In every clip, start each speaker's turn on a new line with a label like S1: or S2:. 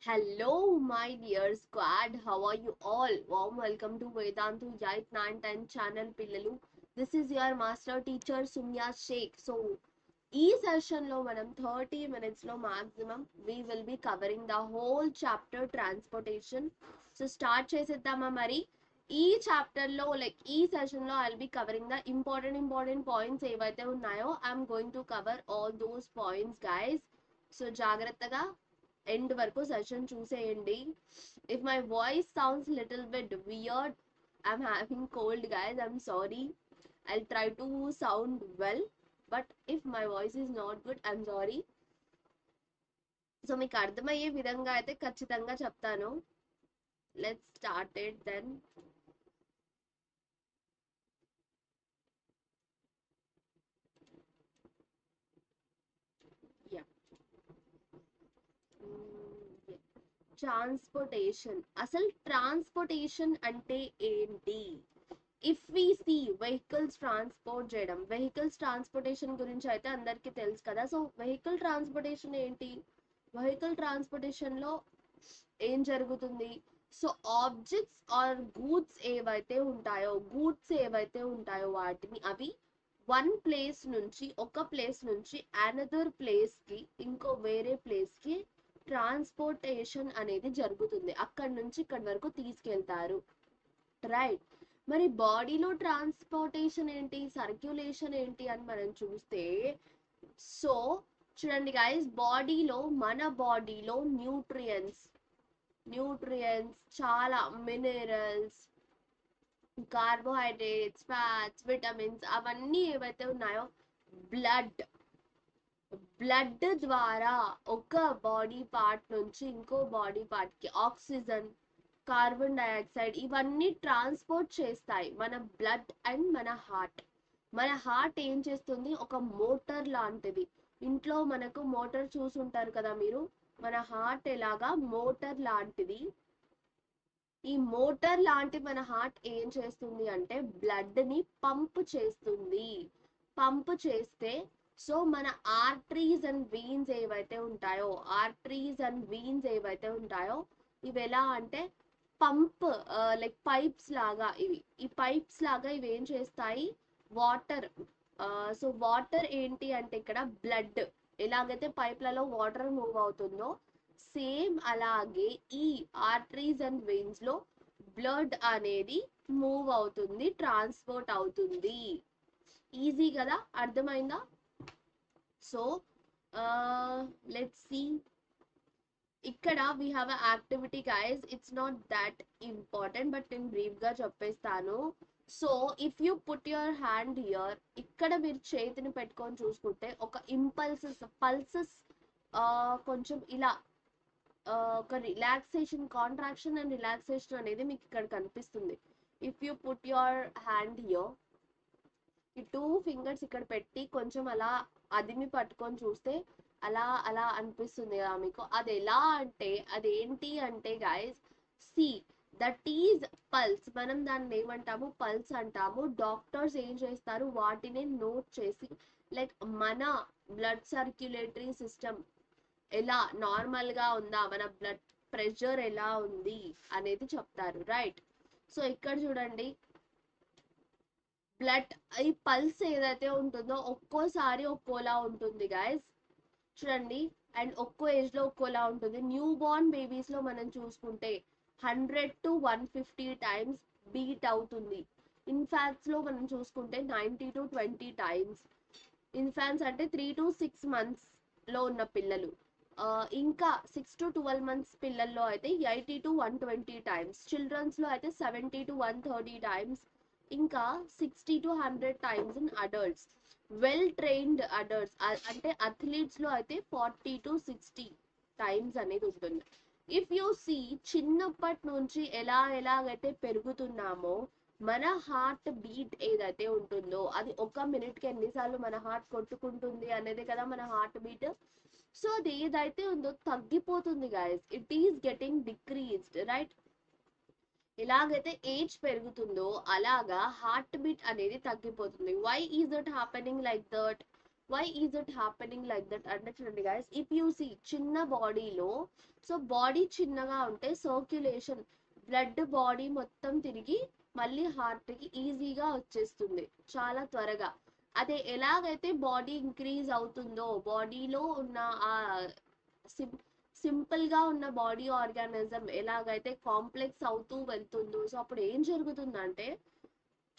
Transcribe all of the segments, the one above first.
S1: Hello, my dear squad. How are you all? Warm welcome to Vedantu 8th, 9th, 10th channel పిల్లలు. This is your master teacher Sumya Sheikh. So, ఈ సెషన్లో మనం 30 minutes maximum we will be covering the whole chapter transportation. So, start చేసేద్దామా మరి? ఈ చాప్టర్లో ఈ సెషన్లో I'll be covering the important points ఏవైతే ఉన్నాయో I'm going to cover all those points guys. So, జాగ్రత్తగా ఎండ్ వరకు సెషన్ చూసేయండి. If my voice sounds little bit weird, I'm having cold guys, I'm sorry. I try to sound well, but if my voice is not good, I'm sorry. So మీకు అర్థమయ్యే విధంగా అయితే ఖచ్చితంగా చెప్తాను. Let's start it then. Transportation, అసలు transportation అంటే ఏంటి? If we see vehicles transport చేయడం, వెహికల్స్ ట్రాన్స్పోర్టేషన్ గురించి అయితే అందరికీ తెలుసు కదా. సో వెహికల్ ట్రాన్స్పోర్టేషన్ ఏంటి? వెహికల్ ట్రాన్స్పోర్టేషన్ లో ఏం జరుగుతుంది? సో ఆబ్జెక్ట్స్ ఆర్ గూడ్స్ ఏవైతే ఉంటాయో వాటిని అవి వన్ ప్లేస్ నుంచి, ఒక ప్లేస్ నుంచి అనదర్ ప్లేస్ కి, ఇంకో వేరే ప్లేస్ కి ట్రాన్స్పోర్టేషన్ అనేది జరుగుతుంది. అక్కడి నుంచి ఇక్కడి వరకు తీసుకెళ్తారు, రైట్? మరి బాడీలో ట్రాన్స్పోర్టేషన్ ఏంటి, సర్క్యులేషన్ ఏంటి అని మనం చూస్తే, సో చూడండి గైస్, మన బాడీలో న్యూట్రియంట్స్ చాలా, మినరల్స్, కార్బోహైడ్రేట్స్, ఫ్యాట్స్, విటమిన్స్ అవన్నీ ఏవైతే ఉన్నాయో బ్లడ్ ద్వారా ఒక బాడీ పార్ట్ నుంచి ఇంకో బాడీ పార్ట్ కి ఆక్సిజన్, కార్బన్ డైఆక్సైడ్ ఇవన్నీ ట్రాన్స్పోర్ట్ చేస్తాయి మన బ్లడ్ అండ్ మన హార్ట్ ఏం చేస్తుంది? ఒక మోటార్ లాంటిది. ఇంట్లో మనకు మోటార్ చూసుంటారు కదా మీరు. మన హార్ట్ ఎలాగా మోటార్ లాంటిది. ఈ మోటార్ లాంటి మన హార్ట్ ఏం చేస్తుంది అంటే బ్లడ్ ని పంప్ చేస్తే, సో మన ఆర్టరీస్ అండ్ వీన్స్ ఏవైతే ఉంటాయో ఇవి ఎలా అంటే పంప్, లైక్ పైప్స్ లాగా. ఈ పైప్స్ లాగా ఇవి ఏం చేస్తాయి? వాటర్. సో వాటర్ ఏంటి అంటే ఇక్కడ బ్లడ్ ఎలాగైతే పైప్లలో వాటర్ మూవ్ అవుతుందో, సేమ్ అలాగే ఈ ఆర్టరీస్ అండ్ వెయిన్స్ లో బ్లడ్ అనేది మూవ్ అవుతుంది, ట్రాన్స్పోర్ట్ అవుతుంది. ఈజీ కదా, అర్థమైందా? So let's see. ఇక్కడ we have a activity guys. It's not that important, but నేను బ్రీఫ్ గా చెప్పేస్తాను. So if you put your hand here, ఇక్కడ మీరు చేతిని పెట్టుకొని చూసుకుంటే ఒక పల్సెస్ కొంచెం ఇలా ఒక రిలాక్సేషన్, కాంట్రాక్షన్ అండ్ రిలాక్సేషన్ అనేది మీకు ఇక్కడ కనిపిస్తుంది. If you put your hand here, ఈ 2 ఫింగర్స్ ఇక్కడ పెట్టి కొంచెం అలా అదిమి పట్టుకొని చూస్తే అలా అలా అనిపిస్తుంది కదా మీకు. అది ఎలా అంటే, అదేంటి అంటే guys, see that is pulse. మనం దాన్ని ఏమంటాము? పల్స్ అంటాము. డాక్టర్స్ ఏం చేస్తారు? వాటిని నోట్ చేసి, లైక్ మన బ్లడ్ సర్క్యులేటరీ సిస్టమ్ ఎలా నార్మల్ గా ఉందా, మన బ్లడ్ ప్రెషర్ ఎలా ఉంది అనేది చెప్తారు, రైట్? సో ఇక్కడ చూడండి, బ్లడ్, ఈ పల్స్ ఏదైతే ఉంటుందో ఒక్కోసారి ఒక్కోలా ఉంటుంది గైస్, చూడండి. అండ్ ఒక్కో ఏజ్ లో ఒక్కోలా ఉంటుంది. న్యూ బోర్న్ బేబీస్ లో మనం చూసుకుంటే 100 to 150 టైమ్స్ బీట్ అవుతుంది. ఇన్ఫాక్ట్స్ లో మనం చూసుకుంటే 90 to 20 టైమ్స్. ఇన్ఫాంట్స్ అంటే 3 to 6 months లో ఉన్న పిల్లలు. ఇంకా 6 to 12 months పిల్లల్లో అయితే 80 to 120 టైమ్స్. చిల్డ్రన్స్ లో అయితే 70 to 130 టైమ్స్. ఇంకా 60 to 100 times in adults. Well trained adults అంటే అథ్లీట్స్ లో అయితే 40 to 60 టైమ్స్ అనేది ఉంటుంది. ఇఫ్ యూ సీ, చిన్నప్పటి నుంచి ఎలాగైతే పెరుగుతున్నామో, మన హార్ట్ బీట్ ఏదైతే ఉంటుందో అది ఒక మినిట్ కి ఎన్నిసార్లు మన హార్ట్ కొట్టుకుంటుంది అనేది కదా మన హార్ట్ బీట్. సో అది ఏదైతే ఉందో తగ్గిపోతుంది guys. It is getting decreased, right? ఎలాగైతే ఏజ్ పెరుగుతుందో అలాగా హార్ట్ బీట్ అనేది తగ్గిపోతుంది. Why is it happening like that? Why is it happening like that అంటే చూడండి గైస్, ఇఫ్ యూ సీ చిన్న బాడీలో, సో బాడీ చిన్నగా ఉంటే సర్క్యులేషన్, బ్లడ్ బాడీ మొత్తం తిరిగి మళ్ళీ హార్ట్కి ఈజీగా వచ్చేస్తుంది చాలా త్వరగా. అదే ఎలాగైతే బాడీ ఇంక్రీజ్ అవుతుందో, బాడీలో ఉన్న ఆ సింపుల్ గా ఉన్న బాడీ ఆర్గానిజం ఎలాగైతే కాంప్లెక్స్ అవుతూ వెళ్తుందో, సో అప్పుడు ఏం జరుగుతుందంటే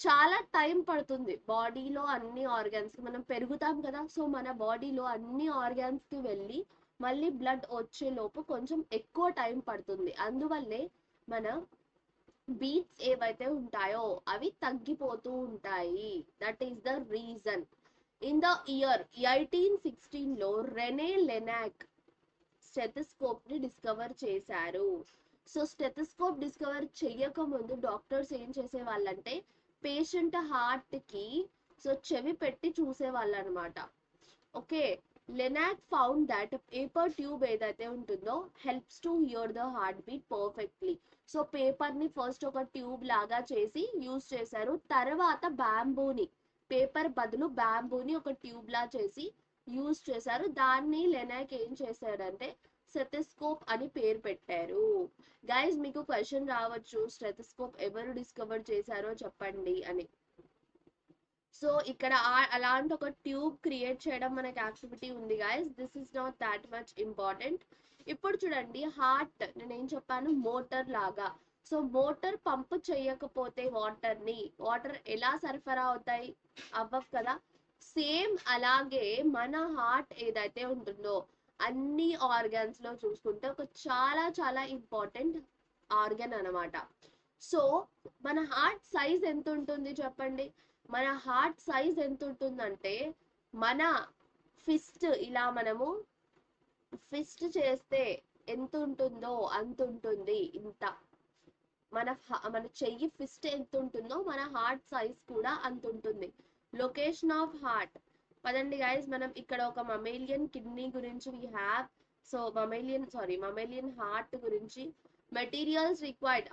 S1: చాలా టైం పడుతుంది బాడీలో అన్ని ఆర్గాన్స్ కి. మనం పెరుగుతాం కదా, సో మన బాడీలో అన్ని ఆర్గాన్స్ కి వెళ్ళి మళ్ళీ బ్లడ్ వచ్చే లోపు కొంచెం ఎక్కువ టైం పడుతుంది. అందువల్లే మన బీట్స్ ఏవైతే ఉంటాయో అవి తగ్గిపోతూ ఉంటాయి. That is the reason. In the year 1816లో రెనే లెనాక్ స్టెథోస్కోప్ ని డిస్కవర్ చేశారు. సో స్టెథోస్కోప్ డిస్కవర్ చెయ్యక ముందు డాక్టర్స్ ఏం చేసే వాళ్ళంటే పేషెంట్ హార్ట్ కి సో చెవి పెట్టి చూసేవాళ్ళు అనమాట. Okay, Laennec found that paper tube ఏదైతే ఉంటుందో helps to hear the heart beat perfectly. So paper ని ఫస్ట్ ఒక ట్యూబ్ లాగా చేసి యూజ్ చేశారు. తర్వాత బ్యాంబూని, పేపర్ బదులు బ్యాంబూని ఒక ట్యూబ్ లా చేసి యూజ్ చేశారు. దాన్ని లెనాక్ ఏం చేశాడంటే స్టెథోస్కోప్ అని పేరు పెట్టారు. గైస్ మీకు క్వశ్చన్ రావచ్చు, స్టెథోస్కోప్ ఎవరు డిస్కవర్ చేశారో చెప్పండి అని. సో ఇక్కడ అలాంటి ఒక ట్యూబ్ క్రియేట్ చేయడం మనకి యాక్టివిటీ ఉంది guys. This is not that much important. ఇప్పుడు చూడండి, హార్ట్ నేనేం చెప్పాను, మోటార్ లాగా. సో మోటార్ పంప్ చేయకపోతే వాటర్ ఎలా సరఫరా అవుతాయి, అవ్వవు కదా. సేమ్ అలాగే మన హార్ట్ ఏదైతే ఉంటుందో అన్ని ఆర్గాన్స్ లో చూసుకుంటే ఒక చాలా చాలా ఇంపార్టెంట్ ఆర్గన్ అనమాట. సో మన హార్ట్ సైజ్ ఎంత ఉంటుంది చెప్పండి. మన హార్ట్ సైజ్ ఎంత ఉంటుందంటే మన ఫిస్ట్, ఇలా మనము ఫిస్ట్ చేస్తే ఎంత ఉంటుందో అంత ఉంటుంది. ఇంత మన చెయ్యి ఫిస్ట్ ఎంత ఉంటుందో మన హార్ట్ సైజ్ కూడా అంత ఉంటుంది. లొకేషన్ ఆఫ్ హార్ట్, పదండి గైస్ మనం ఇక్కడ ఒక మమేలియన్ కిడ్నీ గురించి వి హ్యావ్. సో మమేలియన్ హార్ట్ గురించి మెటీరియల్స్ రిక్వైర్డ్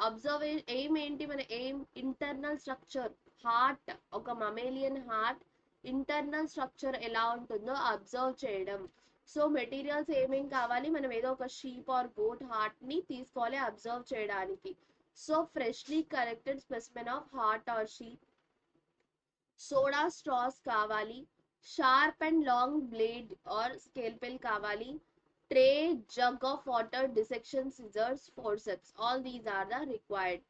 S1: ఎయిమ్ ఏంటి, మన ఎయిమ్ ఇంటర్నల్ స్ట్రక్చర్. హార్ట్, ఒక మమేలియన్ హార్ట్ ఇంటర్నల్ స్ట్రక్చర్ ఎలా ఉంటుందో అబ్జర్వ్ చేయడం. సో మెటీరియల్స్ ఏమేం కావాలి, మనం ఏదో ఒక షీప్ ఆర్ గోట్ హార్ట్ ని తీసుకోవాలి అబ్జర్వ్ చేయడానికి. So freshly collected specimen of heart or sheep, soda straws కావాలి, sharp and long blade or scalpel కావాలి, tray, jug of water, dissection scissors, forceps. All these are the required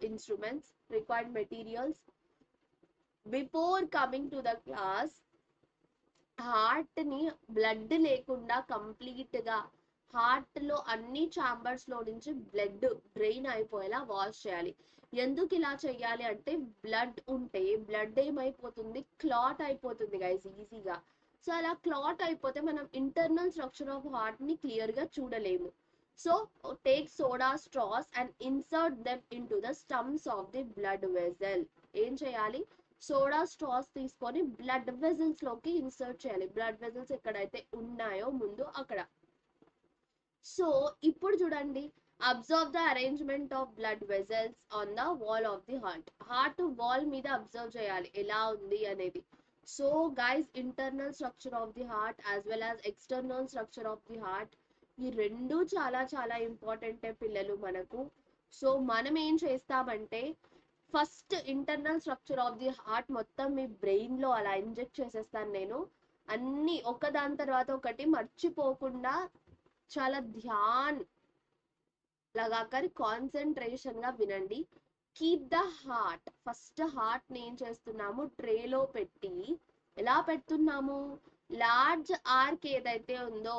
S1: instruments, required materials. Before coming to the class, heart ని blood లేకుండా complete గా heart లో అన్ని chambers లో నుంచి blood drain అయిపోయేలా wash చేయాలి. ఎందుకు ఇలా చెయ్యాలి అంటే బ్లడ్ ఉంటే బ్లడ్ ఏమైపోతుంది, క్లాట్ అయిపోతుంది గైస్ ఈజీగా. సో అలా క్లాట్ అయిపోతే మనం ఇంటర్నల్ స్ట్రక్చర్ ఆఫ్ హార్ట్ ని క్లియర్ గా చూడలేము. So take soda straws and insert them in to the స్టమ్స్ of the blood vessel. ఏం చేయాలి, సోడా స్ట్రాస్ తీసుకొని బ్లడ్ వెజల్స్ లోకి ఇన్సర్ట్ చేయాలి. బ్లడ్ వెజల్స్ ఎక్కడైతే ఉన్నాయో ముందు అక్కడ. సో ఇప్పుడు చూడండి, observe the arrangement of blood vessels on the wall of the heart. Heart wall మీద అబ్జర్వ్ చేయాలి ఎలా ఉంది అనేది. So guys, internal structure of the heart as well as external structure of the heart, ఈ రెండు చాలా చాలా ఇంపార్టెంటే పిల్లలు మనకు. సో మనం ఏం చేస్తామంటే first internal structure of the heart మొత్తం మీ బ్రెయిన్ లో అలా ఇంజెక్ట్ చేసేస్తాను నేను. అన్ని ఒకదాని తర్వాత ఒకటి మర్చిపోకుండా చాలా ధ్యాన్ లగాకర్ కాన్సన్ట్రేషన్ గా వినండి. Keep the heart, first heart ని ఏం చేస్తున్నాము, ట్రేలో పెట్టి ఎలా పెడుతున్నాము, లార్జ్ ఆర్క్ ఏదైతే ఉందో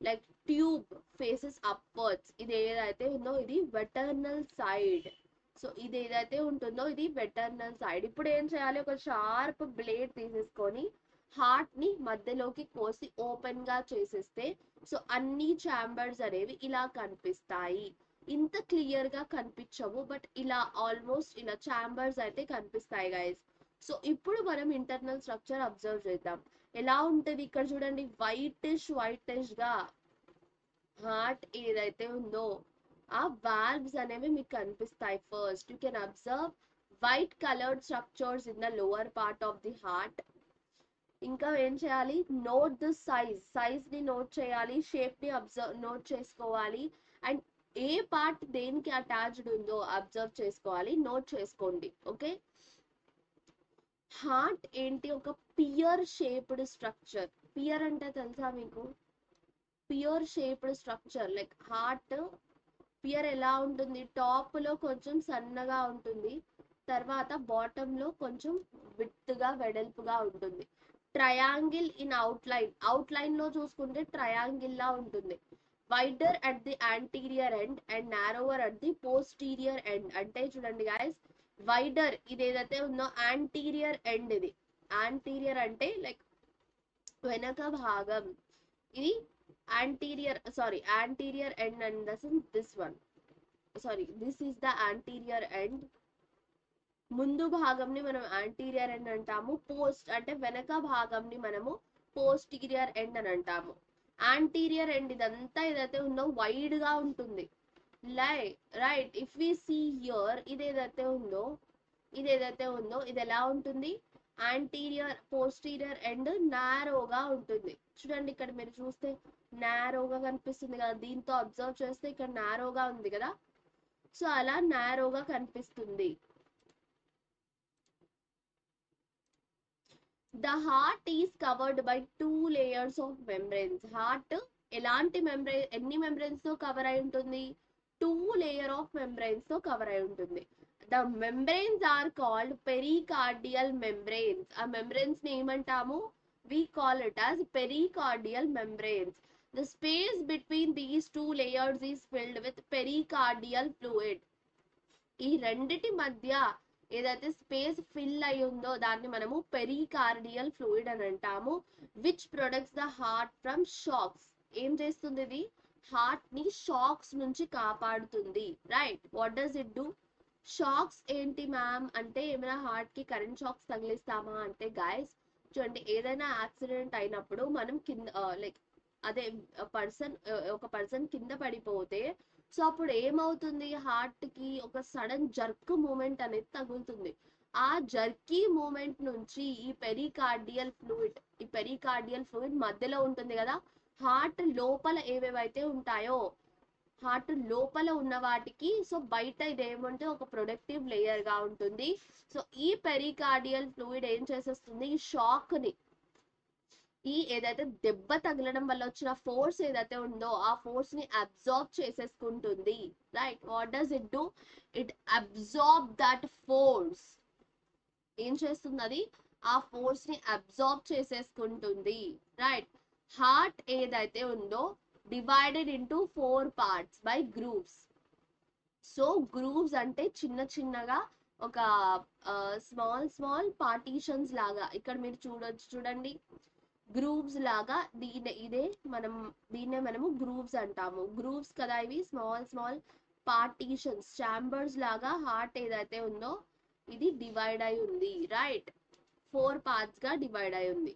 S1: లైక్ ట్యూబ్ ఫేసెస్ అప్వర్డ్స్, ఇది ఏదైతే ఉందో ఇది వెటర్నల్ సైడ్. సో ఇది ఏదైతే ఉంటుందో ఇది వెటర్నల్ సైడ్. ఇప్పుడు ఏం చేయాలి, ఒక షార్ప్ బ్లేడ్ తీసేసుకొని హార్ట్ ని మధ్యలోకి కోసి ఓపెన్ గా చేసేస్తే సో అన్ని చాంబర్స్ అనేవి ఇలా కనిపిస్తాయి. ఇంత క్లియర్ గా కనిపించవు బట్ ఇలా ఆల్మోస్ట్ ఇలా చాంబర్స్ అయితే కనిపిస్తాయి గైస్. సో ఇప్పుడు మనం ఇంటర్నల్ స్ట్రక్చర్ అబ్జర్వ్ చేద్దాం ఎలా ఉంటది. ఇక్కడ చూడండి, వైటిష్ గా హార్ట్ ఏదైతే ఉందో ఆ వాల్వ్స్ అనేవి మీకు కనిపిస్తాయి. First you can observe white coloured structures in the lower part of the heart. ఇంకా ఏం చేయాలి, నోట్ ద సైజ్ ని నోట్ చేయాలి, షేప్ ని నోట్ చేసుకోవాలి, అండ్ ఏ పార్ట్ దేనికి అటాచ్డ్ ఉందో అబ్జర్వ్ చేసుకోవాలి, నోట్ చేసుకోండి. ఓకే, హార్ట్ ఏంటి, ఒక పియర్ షేప్డ్ స్ట్రక్చర్. పియర్ అంటే తెలుసా మీకు, pear shaped structure. Like heart pear ఎలా ఉంటుంది, టాప్ లో కొంచెం సన్నగా ఉంటుంది, తర్వాత బాటమ్ లో కొంచెం విడ్త్గా వెడల్పుగా ఉంటుంది. ట్రయాంగిల్ ఇన్ అవుట్లైన్ లో చూసుకుంటే ట్రయాంగిల్ లా ఉంటుంది. Wider at the anterior end and నారోవర్ at the posterior end. అంటే చూడండి గాయస్, వైడర్ ఇది ఏదైతే ఉందో యాంటీరియర్ ఎండ్, ఇది యాంటీరియర్ అంటే లైక్ వెనక భాగం, ఇది anterior end and this one, this is the anterior end. ముందు భాగంని మనం యాంటీరియర్ ఎండ్ అంటాము, పోస్ట్ అంటే వెనక భాగంని మనము పోస్టీరియర్ ఎండ్ అని అంటాము. యాంటీరియర్ ఎండ్ ఇదంతా ఏదైతే ఉందో వైడ్ గా ఉంటుంది. Right, if we see here, ఇది ఏదైతే ఉందో ఇది ఎలా ఉంటుంది, యాంటీరియర్ పోస్టీరియర్ ఎండ్ నారోగా ఉంటుంది. చూడండి ఇక్కడ మీరు చూస్తే నారోగా కనిపిస్తుంది కదా, దీంతో అబ్జర్వ్ చేస్తే ఇక్కడ నారోగా ఉంది కదా, సో అలా నారోగా కనిపిస్తుంది. The heart is covered by 2 layers of membranes. Heart ఎలాంటి ఎన్ని membranes తో కవర్ అయి ఉంటుంది, 2 layer of membranes తో కవర్ అయి ఉంటుంది. The membranes are called pericardial membranes. ఆ membranes ని ఏమంటాము, we call it as pericardial membranes. The space between these 2 layers is filled with pericardial fluid. ఈ రెండిటి మధ్య ఏదైతే స్పేస్ ఫిల్ అయి ఉందో దాన్ని మనము పెరికార్డియల్ ఫ్లూయిడ్ అని అంటాము. Which products the heart from shocks. ఏం చేస్తుంది ఇది, హార్ట్ ని షాక్స్ నుంచి కాపాడుతుంది. Right, what does it do, shocks ఏంటి మ్యామ్ అంటే ఏమైనా హార్ట్ కి కరెంట్ షాక్స్ తగిలిస్తామా అంటే గైస్ చూడండి, ఏదైనా యాక్సిడెంట్ అయినప్పుడు మనం కింద లైక్ అదే ఒక పర్సన్ కింద పడిపోతే, సో అప్పుడు ఏమవుతుంది, హార్ట్ కి ఒక సడన్ జర్క్ మూమెంట్ అనేది తగులుతుంది. ఆ జర్కీ మూమెంట్ నుంచి ఈ పెరికార్డియల్ ఫ్లూయిడ్ మధ్యలో ఉంటుంది కదా, హార్ట్ లోపల ఏవేవైతే ఉంటాయో, హార్ట్ లోపల ఉన్న వాటికి, సో బయట ఇదేమంటే ఒక ప్రొడక్టివ్ లేయర్ గా ఉంటుంది. సో ఈ పెరికార్డియల్ ఫ్లూయిడ్ ఏం చేసేస్తుంది, ఈ షాక్ ని, ఈ ఏదైతే దెబ్బ తగలడం వల్ల వచ్చిన ఫోర్స్ ఏదైతే ఉందో ఆ ఫోర్స్ ని అబ్జార్బ్ చేసేసుకుంటుంది. Right, what does it do, it absorb that force. ఏం చేస్తుంది అది, ఆ ఫోర్స్ ని అబ్జార్బ్ చేసేసుకుంటుంది. రైట్, హార్ట్ ఏదైతే ఉందో divided into 4 parts by grooves. So grooves అంటే చిన్న చిన్నగా ఒక స్మాల్ పార్టీషన్స్ లాగా, ఇక్కడ మీరు చూడండి గ్రూవ్స్ లాగా, దీన్నే మనము గ్రూవ్స్ అంటాము. గ్రూవ్స్ కదా ఇవి, స్మాల్ పార్టీషన్స్, చాంబర్స్ లాగా హార్ట్ ఏదైతే ఉందో ఇది డివైడ్ అయి ఉంది. రైట్, 4 parts గా డివైడ్ అయి ఉంది.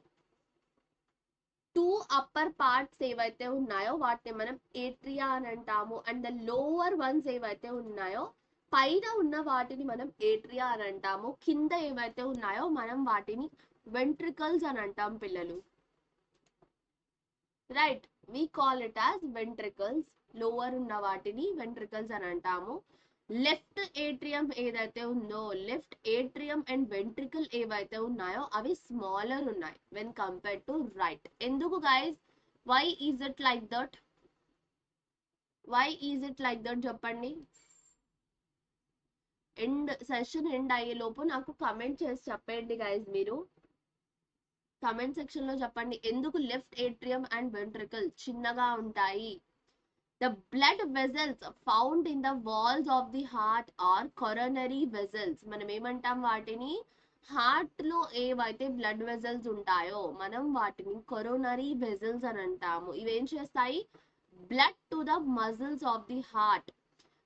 S1: 2 upper parts ఏవైతే ఉన్నాయో వాటిని మనం ఏట్రియా అని అంటాము, అండ్ ద లోవర్ వన్స్ ఏవైతే ఉన్నాయో పైన ఉన్న వాటిని మనం ఏట్రియా అని అంటాము, కింద ఏవైతే ఉన్నాయో మనం వాటిని వెంట్రికల్స్ అని అంటాం పిల్లలు. Right, we call it as ventricles. Lower ఉన్న వాటిని వెంట్రికల్స్ అని అంటాము. లెఫ్ట్ ఏట్రియం ఏదైతే ఉందో, లెఫ్ట్ ఏట్రియం అండ్ వెంట్రికల్ ఏవైతే ఉన్నాయో అవి స్మాలర్ ఉన్నాయి వెన్ కంపేర్ టు రైట్. ఎందుకు guys, why is it like that, చెప్పండి. సెషన్ ఎండ్ అయ్యే లోపు నాకు కమెంట్ చేసి చెప్పండి గైస్, మీరు కమెంట్ సెక్షన్ లో చెప్పండి ఎందుకు లెఫ్ట్ ఏట్రియం అండ్ వెంట్రికల్ చిన్నగా ఉంటాయి. The blood vessels found in the walls of the heart are coronary vessels. మనం ఏమంటాం వాటిని, హార్ట్ లో ఏవైతే బ్లడ్ వెజల్స్ ఉంటాయో మనం వాటిని కొరోనరీ వెజల్స్ అని అంటాము. ఇవేం చేస్తాయి, blood to the muscles of the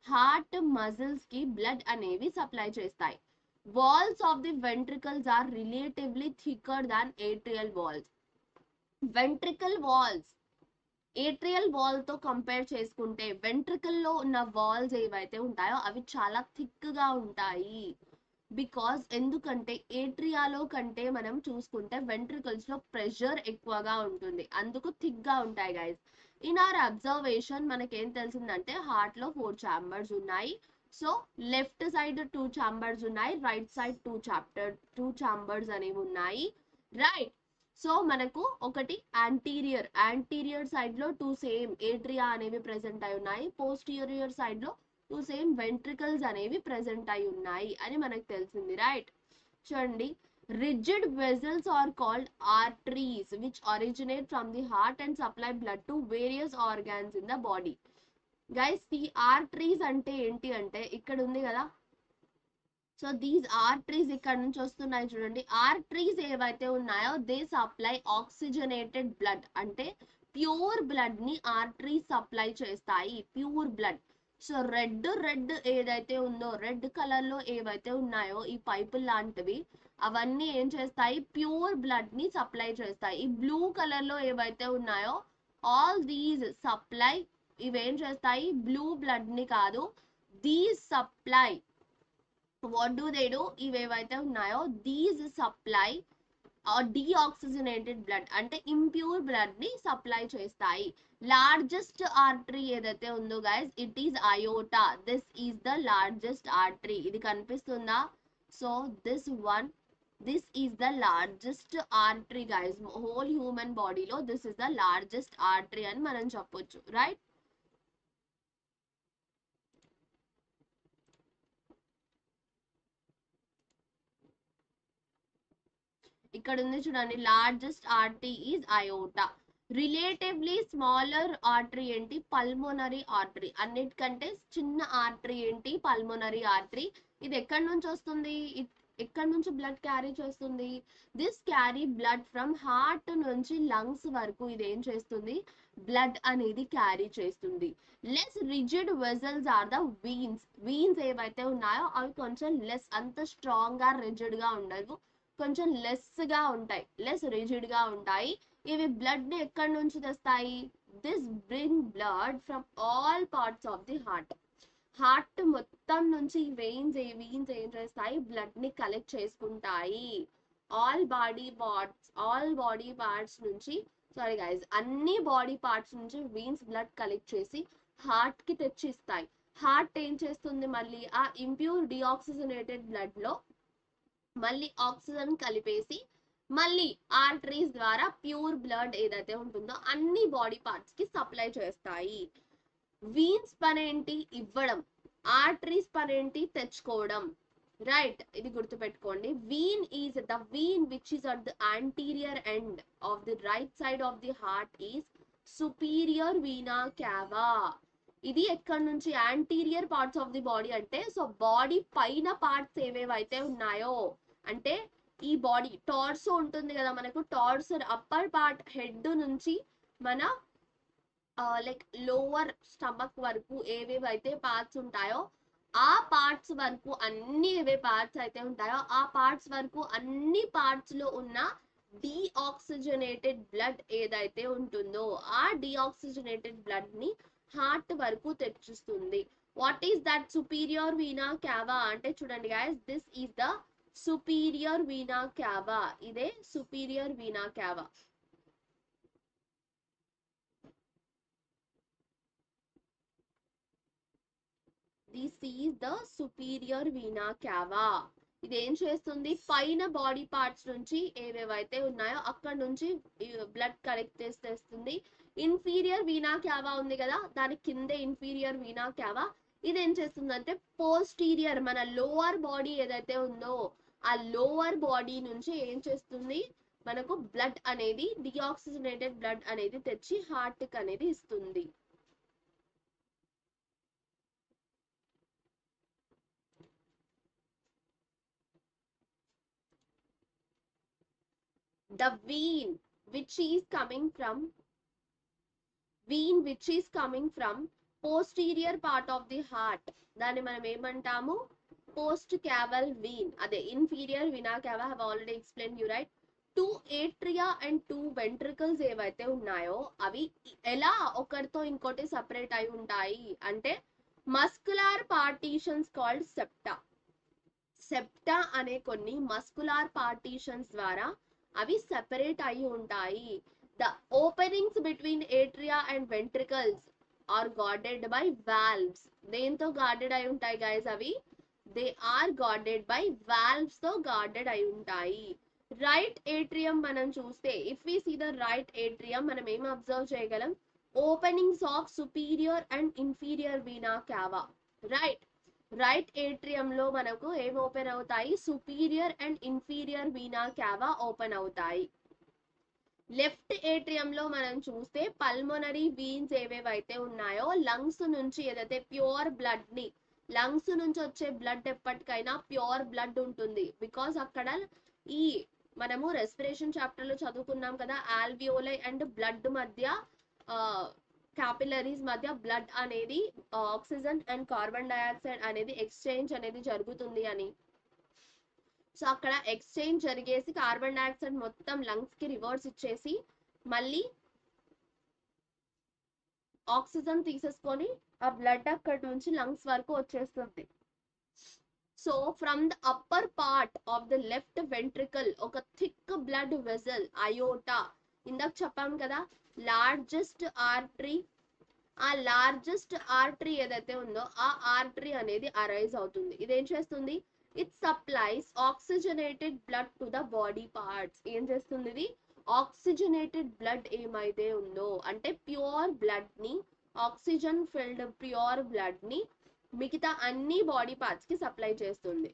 S1: heart muscles కి బ్లడ్ అనేవి సప్లై చేస్తాయి. Walls of the ventricles are relatively thicker than atrial walls. Ventricle walls atrial wall తో కంపేర్ చేసుకుంటే వెంట్రికల్ లో ఉన్న వాల్స్ ఏవైతే ఉంటాయో అవి చాలా థిక్ గా ఉంటాయి. బికాజ్ ఎందుకంటే ఏట్రియాలో కంటే మనం చూసుకుంటే వెంట్రికల్స్ లో ప్రెషర్ ఎక్కువగా ఉంటుంది, అందుకు థిక్ గా ఉంటాయి గైస్. ఇన్ ఆర్ అబ్జర్వేషన్ మనకేం తెలిసిందంటే హార్ట్ లో 4 ఛాంబర్స్ ఉన్నాయి. సో లెఫ్ట్ సైడ్ 2 ఛాంబర్స్ ఉన్నాయి, రైట్ సైడ్ 2 ఛాంబర్స్ అనేవి ఉన్నాయి, రైట్. సో మనకు ఒకటి యాంటీరియర్ సైడ్ లో 2 సేమ్ ఏట్రియా అనేవి ప్రెసెంట్ అయి ఉన్నాయి, పోస్టీరియర్ సైడ్ లో 2 సేమ్ వెంట్రికల్స్ అనేవి ప్రెసెంట్ అయి ఉన్నాయి అని మనకు తెలిసింది, రైట్. చూడండి, rigid vessels are called arteries which originate from the heart and supply blood to various organs in the body. Guys ఈ ఆర్టరీస్ అంటే ఏంటి అంటే ఇక్కడ ఉంది కదా, సో దీస్ ఆర్టరీస్ ఇక్కడ నుంచి వస్తున్నాయి చూడండి. ఆర్టరీస్ ఏవైతే ఉన్నాయో దే సప్లై ఆక్సిజనేటెడ్ బ్లడ్, అంటే ప్యూర్ బ్లడ్ ని ఆర్టరీస్ సప్లై చేస్తాయి, ప్యూర్ బ్లడ్. సో రెడ్ ఏదైతే ఉందో, రెడ్ కలర్ లో ఏవైతే ఉన్నాయో ఈ పైపుల్ లాంటివి, అవన్నీ ఏం చేస్తాయి, ప్యూర్ బ్లడ్ ని సప్లై చేస్తాయి. ఈ బ్లూ కలర్ లో ఏవైతే ఉన్నాయో ఆల్ దీస్ సప్లై, ఇవేం చేస్తాయి, బ్లూ బ్లడ్ ని కాదు, these supply, what do they do, ఇవేవైతే ఉన్నాయో దీస్ సప్లై డీఆక్సిజనేటెడ్ బ్లడ్, అంటే ఇంప్యూర్ బ్లడ్ ని సప్లై చేస్తాయి. లార్జెస్ట్ ఆర్టరీ ఏదైతే ఉందో guys, it is aorta. This is the largest artery. ఇది కనిపిస్తుందా? So this is the largest artery guys, whole human బాడీలో this is the largest artery అని మనం చెప్పొచ్చు, రైట్. ఇక్కడ ఉంది చూడండి, largest artery is aorta. Relatively smaller artery ఏంటి, పల్మోనరీ ఆర్టరీ. అన్నిటికంటే చిన్న ఆర్టరీ ఏంటి, పల్మోనరీ ఆర్టరీ. ఇది ఎక్కడి నుంచి వస్తుంది, ఎక్కడి నుంచి బ్లడ్ క్యారీ చేస్తుంది, this carry blood from heart నుంచి లంగ్స్ వరకు ఇది ఏం చేస్తుంది, బ్లడ్ అనేది క్యారీ చేస్తుంది. Less rigid vessels are the veins ఏవైతే ఉన్నాయో అవి కొంచెం లెస్, అంత స్ట్రాంగ్ గా రిజిడ్ గా ఉండవు, కొంచెం లెస్ గా ఉంటాయి, లెస్ రిజిడ్ గా ఉంటాయి. ఇవి బ్లడ్ ని ఎక్కడి నుంచి తెస్తాయి, this bring blood from all parts of the heart మొత్తం నుంచి వెయిన్స్ ఏం చేస్తాయి, బ్లడ్ ని కలెక్ట్ చేసుకుంటాయి. ఆల్ బాడీ పార్ట్స్ నుంచి, సారీ గైస్, అన్ని బాడీ పార్ట్స్ నుంచి వెయిన్స్ బ్లడ్ కలెక్ట్ చేసి హార్ట్ కి తెచ్చిస్తాయి. హార్ట్ ఏం చేస్తుంది, మళ్ళీ ఆ ఇంప్యూర్ డిఆక్సిజనేటెడ్ బ్లడ్ లో మళ్ళీ ఆక్సిజన్ కలిపేసి మళ్ళీ ఆర్టరీస్ ద్వారా ప్యూర్ బ్లడ్ ఏదైతే ఉంటుందో అన్ని బాడీ పార్ట్స్ కి సప్లై చేస్తాయి. వీన్స్ పనేంటి, ఇవ్వడం. ఆర్టరీస్ పనేంటి, తెచ్చుకోవడం, రైట్. ఇది గుర్తుపెట్టుకోండి. the vein which is at the anterior end of the right side of the heart is superior vena cava. ఇది ఎక్కడి నుంచి, anterior parts of the body అంటే, సో బాడీ పైన పార్ట్స్ ఏవేవైతే ఉన్నాయో, అంటే ఈ బాడీ టార్సో ఉంటుంది కదా మనకు, టార్సర్ అప్పర్ పార్ట్ హెడ్ నుంచి మన లైక్ లోవర్ స్టమక్ వరకు ఏవేవైతే పార్ట్స్ ఉంటాయో ఆ పార్ట్స్ వరకు, అన్ని ఏవే పార్ట్స్ అయితే ఉంటాయో ఆ పార్ట్స్ వరకు, అన్ని పార్ట్స్ లో ఉన్న డీఆక్సిజనేటెడ్ బ్లడ్ ఏదైతే ఉంటుందో ఆ డీఆక్సిజనేటెడ్ బ్లడ్ ని హార్ట్ వరకు తెచ్చిస్తుంది. What is that superior vena cava అంటే, చూడండి guys, this is the superior vena cava. ఇదే superior vena cava. This is the superior vena cava. ఇది ఏం చేస్తుంది, పైన బాడీ పార్ట్స్ నుంచి ఏవేవైతే ఉన్నాయో అక్కడ నుంచి బ్లడ్ కలెక్ట్ చేస్తుంది. ఇన్ఫీరియర్ వీనా క్యావా ఉంది కదా, దాని కిందే ఇన్ఫీరియర్ వీనా క్యావా. ఇది ఏం చేస్తుందంటే పోస్టీరియర్, మన లోవర్ బాడీ ఏదైతే ఉందో ఆ లోవర్ బాడీ నుంచి ఏం చేస్తుంది, మనకు బ్లడ్ అనేది, డిఆక్సిజనేటెడ్ బ్లడ్ అనేది తెచ్చి హార్ట్ కి అనేది ఇస్తుంది. The vein which is coming from posterior part of the heart, దాన్ని మనం ఏమంటాము, పోస్ట్ క్యావల్ వీన్. అదే inferior vena cava. Have already explain you, right. 2 atria and 2 ventricles ఏవైతే ఉన్నాయో అవి ఎలా ఒకరితో ఇంకోటి సపరేట్ అయి ఉంటాయి అంటే, muscular partitions called septa. Septa అనే కొన్ని మస్కులార్ పార్టీషన్స్ ద్వారా అవి సెపరేట్ అయి ఉంటాయి. The openings between atria and ventricles are guarded by valves. దేంతో గార్డెడ్ అయి ఉంటాయి గైస్ అవి? They are guarded by valves తో గార్డెడ్ అయి ఉంటాయి. రైట్ ఏట్రియం మనం చూస్తే, if we see the right atrium, మనం ఏం అబ్జర్వ్ చేయగలం? Openings of superior and inferior vena cava. Right atrium లో మనకు ఏం ఓపెన్ అవుతాయి? Superior and inferior vena cava open అవుతాయి. లెఫ్ట్ ఏట్రియం లో మనం చూస్తే పల్మోనరీ వీన్స్ ఏవేవైతే ఉన్నాయో, లంగ్స్ నుంచి ఏదైతే ప్యూర్ బ్లడ్ ని, లంగ్స్ నుంచి వచ్చే బ్లడ్ ఎప్పటికైనా ప్యూర్ బ్లడ్ ఉంటుంది. బికాస్ అక్కడ ఈ మనము రెస్పిరేషన్ చాప్టర్ లో చదువుకున్నాం కదా, ఆల్వియోలై అండ్ బ్లడ్ మధ్య క్యాపిలరీస్ మధ్య బ్లడ్ అనేది ఆక్సిజన్ అండ్ కార్బన్ డైఆక్సైడ్ అనేది ఎక్స్చేంజ్ అనేది జరుగుతుంది అని. సో అక్కడ ఎక్స్చేంజ్ జరిగేసి కార్బన్ డైఆక్సైడ్ మొత్తం లంగ్స్ కి రివర్స్ ఇచ్చేసి మళ్ళీ ఆక్సిజన్ తీసేసుకొని ఆ బ్లడ్ అక్కడ నుంచి లంగ్స్ వరకు వచ్చేస్తుంది. So from the upper part of the left ventricle ఒక థిక్ బ్లడ్ వెజల్ అయోటా, ఇందాక చెప్పాం కదా లార్జెస్ట్ ఆర్టరీ, ఆ లార్జెస్ట్ ఆర్టరీ ఏదైతే ఉందో ఆ ఆర్టరీ అనేది అరైజ్ అవుతుంది. ఇదేం చేస్తుంది? It supplies oxygenated blood to the body parts. ఏం చేస్తుంది ఇది? ఆక్సిజనేటెడ్ బ్లడ్ ఏమైతే ఉందో అంటే ప్యూర్ బ్లడ్ ని, ఆక్సిజన్ ఫిల్డ్ ప్యూర్ బ్లడ్ ని మిగతా అన్ని బాడీ పార్ట్స్ కి సప్లై చేస్తుంది.